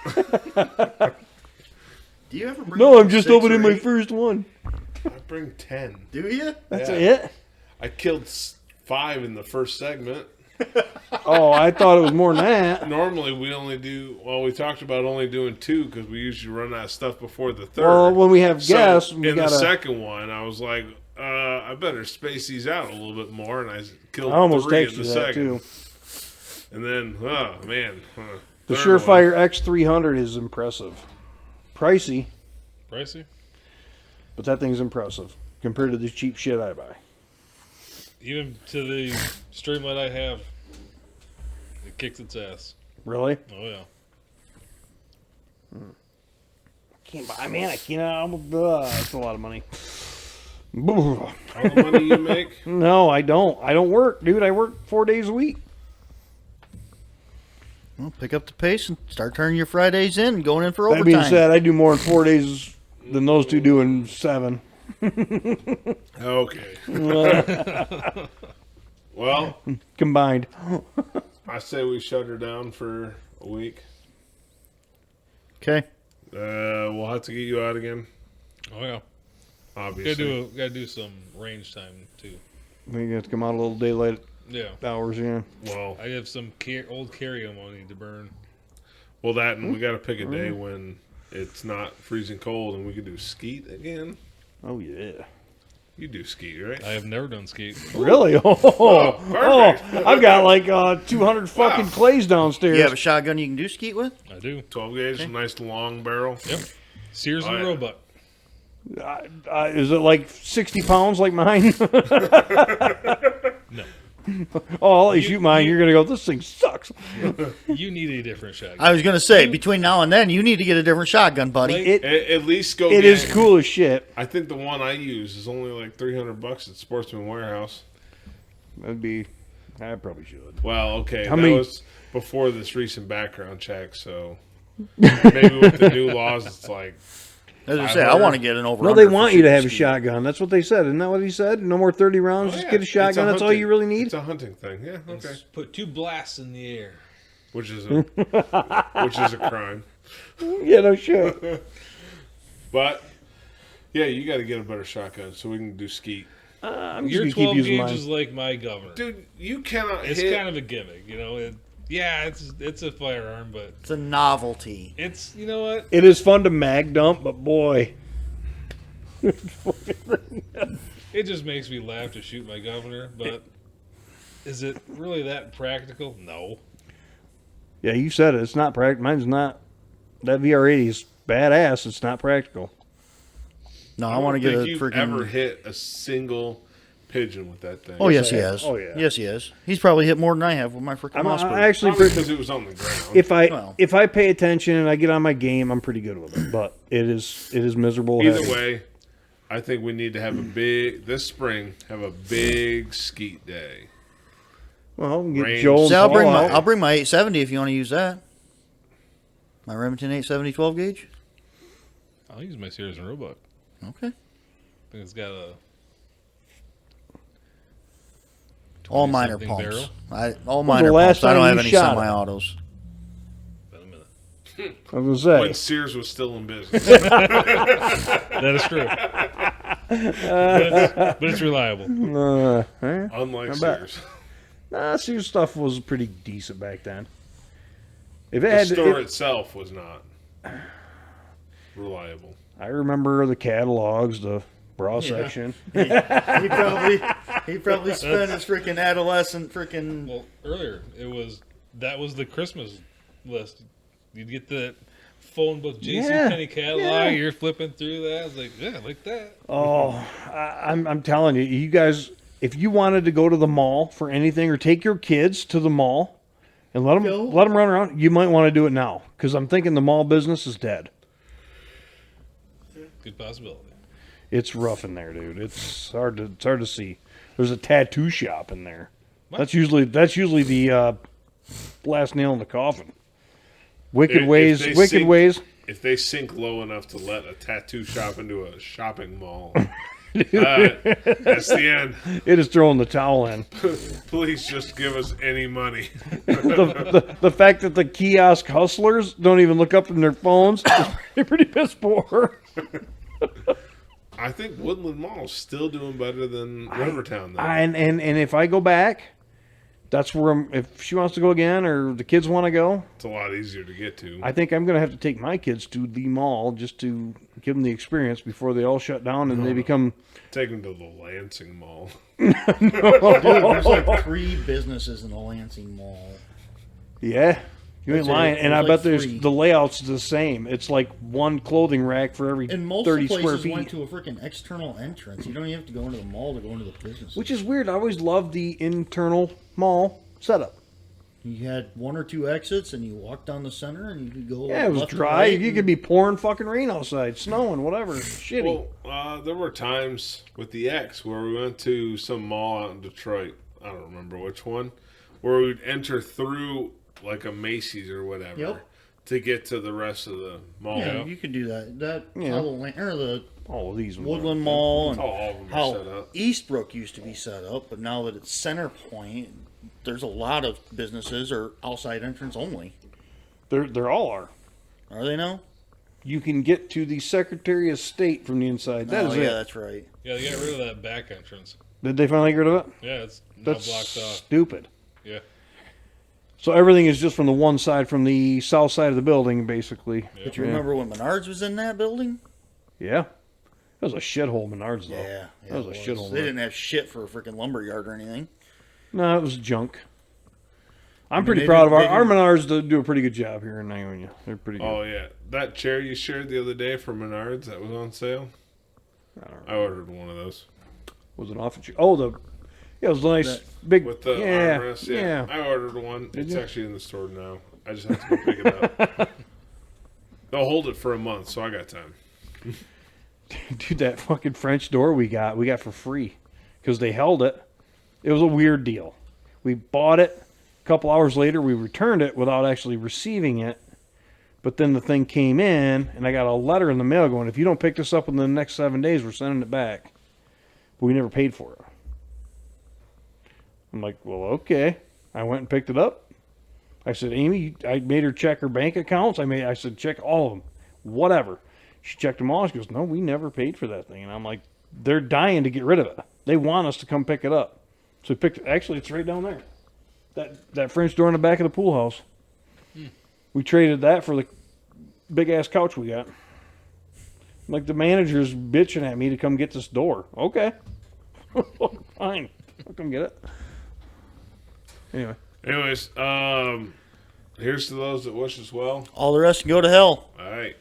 D: you ever bring
B: No, I'm just
D: 6 or
B: opening my
D: 8?
B: first one.
A: I bring 10.
D: Do you?
B: That's
A: Yeah.
B: it?
A: I killed 5 in the first segment.
B: Oh, I thought it was more than that.
A: Normally, we only do. Well, we talked about only doing 2 because we usually run out of stuff before the third.
B: Well, when we have
A: So,
B: guests, we
A: in the
B: gotta.
A: second one, I was like, I better space these out a little bit more, and I killed
B: I almost
A: 3 in
B: texted
A: the
B: you that
A: second.
B: too.
A: And then, oh man,
B: The
A: third
B: Surefire X300 is impressive. Pricey,
C: Pricey?
B: but that thing's impressive compared to the cheap shit I buy.
C: Even to the Streamlight I have, it kicks its ass.
B: Really?
C: Oh, yeah.
B: Can't buy. Man, I can't. That's a lot of money.
A: All the money you make,
B: No, I don't. I don't work, dude. I work 4 days a week.
D: Well, pick up the pace and start turning your Fridays in and going in for
B: That
D: overtime.
B: being said, I do more in 4 days than those two do in 7.
A: okay. Well,
B: Combined.
A: I say we shut her down for a week.
D: Okay.
A: We'll have to get you out again.
C: Oh, yeah.
A: obviously.
C: Gotta do some range time too.
B: We have to come out a little daylight
C: Yeah,
B: hours, yeah.
A: Well,
C: I have some old carry I need to burn.
A: that, and we got to pick a day when it's not freezing cold, and we can do skeet again.
B: Oh, yeah.
A: You do skeet, right?
C: I have never done skeet.
B: Really?
A: Perfect.
B: I've got like 200 fucking clays downstairs.
D: You have a shotgun you can do skeet with?
C: I do.
A: 12 gauge, nice long barrel.
C: Yep. Sears
A: Oh,
C: and
A: yeah.
C: Roebuck.
B: Is it like 60 pounds like mine?
C: No.
B: Oh, I'll let you shoot mine. You're going to go, this thing sucks.
C: You need a different shotgun.
D: I was gonna say, between now and then, you need to get a different shotgun, buddy.
C: Like-
A: At least go.
B: It
A: get-
B: is cool as shit.
A: I think the one I use is only like $300 at Sportsman Warehouse.
B: That'd be, I probably should.
A: Well, okay,
B: How
A: that
B: many-
A: was before this recent background check, so maybe with the new laws, it's like
D: As I say, I want to get an over.
B: No, they want you to have a shotgun. That's what they said. Isn't that what he said? No more 30 rounds.
A: oh,
B: Just
A: yeah,
B: get a
A: it's
B: shotgun. That's all
A: hunting-
B: you really need.
A: It's a hunting thing, yeah. Okay,
C: Let's put 2 blasts in the air.
A: which is a crime,
B: Yeah, no shit.
A: but yeah, you got to get a better shotgun so we can do skeet,
B: I'm just
C: Your
B: going to
C: 12
B: keep using
C: gauge
B: mine.
C: is like my governor.
A: dude. You cannot
C: It's
A: hit.
C: kind of a gimmick, you know. It's a firearm, but
D: It's a novelty.
C: it's, you know what?
B: It is fun to mag dump, but boy.
C: It just makes me laugh to shoot my governor, but is it really that practical? No.
B: Yeah, you said it. It's not practical. Mine's not. That VR80 is badass. It's not practical.
D: No, I
A: don't
D: want to get a
A: think you've
D: freaking.
A: ever hit a single pigeon with that thing.
D: Oh yes, he
B: I have.
D: has.
B: Oh, yeah.
D: Yes, he has. He's probably hit more than I have with my freaking mouse.
B: I actually,
A: Probably because it was on the ground.
D: Well.
B: if I pay attention and I get on my game, I'm pretty good with it. But it is miserable.
A: Either
B: heavy.
A: way, I think we need to have this spring, have a big skeet day.
B: Well, get
A: Range.
B: Joel.
D: See,
B: and Paul out.
D: I'll bring my 870 if you want to use that. My Remington 870 12 gauge.
C: I'll use my Sears and Roebuck.
D: Okay.
C: I think it's got a
D: All mine are
C: 20-something
D: pumps.
C: barrel.
D: All mine
B: the
D: are
B: last
D: pumps. I don't
B: time
D: have
B: you
D: any
B: shot it?
D: semi-autos.
C: Wait a minute.
B: I was gonna
A: When
B: say.
A: Sears was still in business.
C: That is true. but it's reliable.
A: Unlike
B: I bet.
A: Sears.
B: Nah, Sears stuff was pretty decent back then. If it
A: The
B: had,
A: store itself was not reliable.
B: I remember the catalogs, the bra section.
D: he probably spent his freaking adolescent freaking.
C: Well, earlier that was the Christmas list. You'd get the phone book JCPenney catalog.
B: yeah.
C: You're flipping through that. I was like, yeah, like that.
B: Oh, I'm telling you, you guys, if you wanted to go to the mall for anything or take your kids to the mall and let them run around, you might want to do it now because I'm thinking the mall business is dead.
C: Good possibility.
B: It's rough in there, dude. It's hard to see. There's a tattoo shop in there.
C: What?
B: That's usually the last nail in the coffin. Wicked
A: If
B: ways,
A: they
B: wicked
A: sink-
B: ways.
A: If they sink low enough to let a tattoo shop into a shopping mall, that's the end.
B: It is throwing the towel in.
A: Please just give us any money.
B: The fact that the kiosk hustlers don't even look up from their phones is pretty piss poor.
A: I think Woodland Mall's still doing better than Rivertown, though.
B: And if I go back, that's where if she wants to go again or the kids want to go,
A: It's a lot easier to get to.
B: I think I'm going to have to take my kids to the mall just to give them the experience before they all shut down and they become.
A: Take them to the Lansing Mall.
D: Dude, there's like 3 businesses in the Lansing Mall.
B: Yeah. You ain't
D: That's it.
B: lying. And I
D: There's
B: bet
D: like
B: there's
D: 3.
B: the layout's the same. It's like one clothing rack for every
D: And most
B: 30
D: of the
B: square
D: places
B: feet.
D: went to a freaking external entrance. You don't even have to go into the mall to go into the business.
B: Which is weird. I always loved the internal mall setup.
D: You had 1 or 2 exits, and you walked down the center, and you could go.
B: Yeah, it was
D: left to
B: dry.
D: right,
B: You
D: and-
B: could be pouring fucking rain outside, snowing, whatever. Shitty.
A: Well, there were times with the X where we went to some mall out in Detroit. I don't remember which one, where we'd enter through like a Macy's or whatever
D: Yep.
A: to get to the rest of the mall.
D: Yeah, you could do that. That
B: Yeah.
D: how the
B: All of these
D: Woodland Mall and
A: All of them are
D: how
A: set up.
D: Eastbrook used to be set up, but now that it's Center Point, there's a lot of businesses are outside entrance only.
B: They're all are.
D: Are they now?
B: you can get to the Secretary of State from the inside. That is
D: yeah,
B: it.
D: that's right.
C: Yeah, they got rid of that back entrance.
B: Did they finally get rid of it?
C: Yeah, it's now
B: That's
C: blocked off.
B: stupid.
C: Yeah.
B: So everything is just from the one side, from the south side of the building, basically.
D: But you remember when Menards was in that building?
B: Yeah. That was a shithole, Menards, though.
D: Yeah,
B: That was a shithole.
D: They didn't have shit for a freaking lumber yard or anything.
B: No, it was junk. I'm
D: mean,
B: pretty
D: they
B: proud of
D: did-
B: our
D: they
B: Menards. Do a pretty good job here in Ionia. They're pretty good.
A: Oh yeah, that chair you shared the other day from Menards that was on sale. I ordered one of those
B: Was it off? Oh, it was a nice big
A: with the
B: yeah,
A: armrest.
B: yeah.
A: I ordered one. It's
B: you?
A: actually in the store now. I just have to go pick it up. They'll hold it for a month, so I got time.
B: Dude, that fucking French door we got for free because they held it. It was a weird deal. We bought it. A couple hours later, we returned it without actually receiving it. But then the thing came in, and I got a letter in the mail going, if you don't pick this up within the next 7 days, we're sending it back. But we never paid for it. I'm like, well, okay. I went and picked it up. I said, Amy, I made her check her bank accounts. I said, check all of them. Whatever. She checked them all. She goes, no, we never paid for that thing. And I'm like, they're dying to get rid of it. They want us to come pick it up. So we picked it. Actually, it's right down there. That French door in the back of the pool house. We traded that for the big-ass couch we got. Like, the manager's bitching at me to come get this door. Okay. Fine. I'll come get it. Anyway.
A: Anyways, here's to those that wish us well.
D: All the rest can go to hell.
A: All right.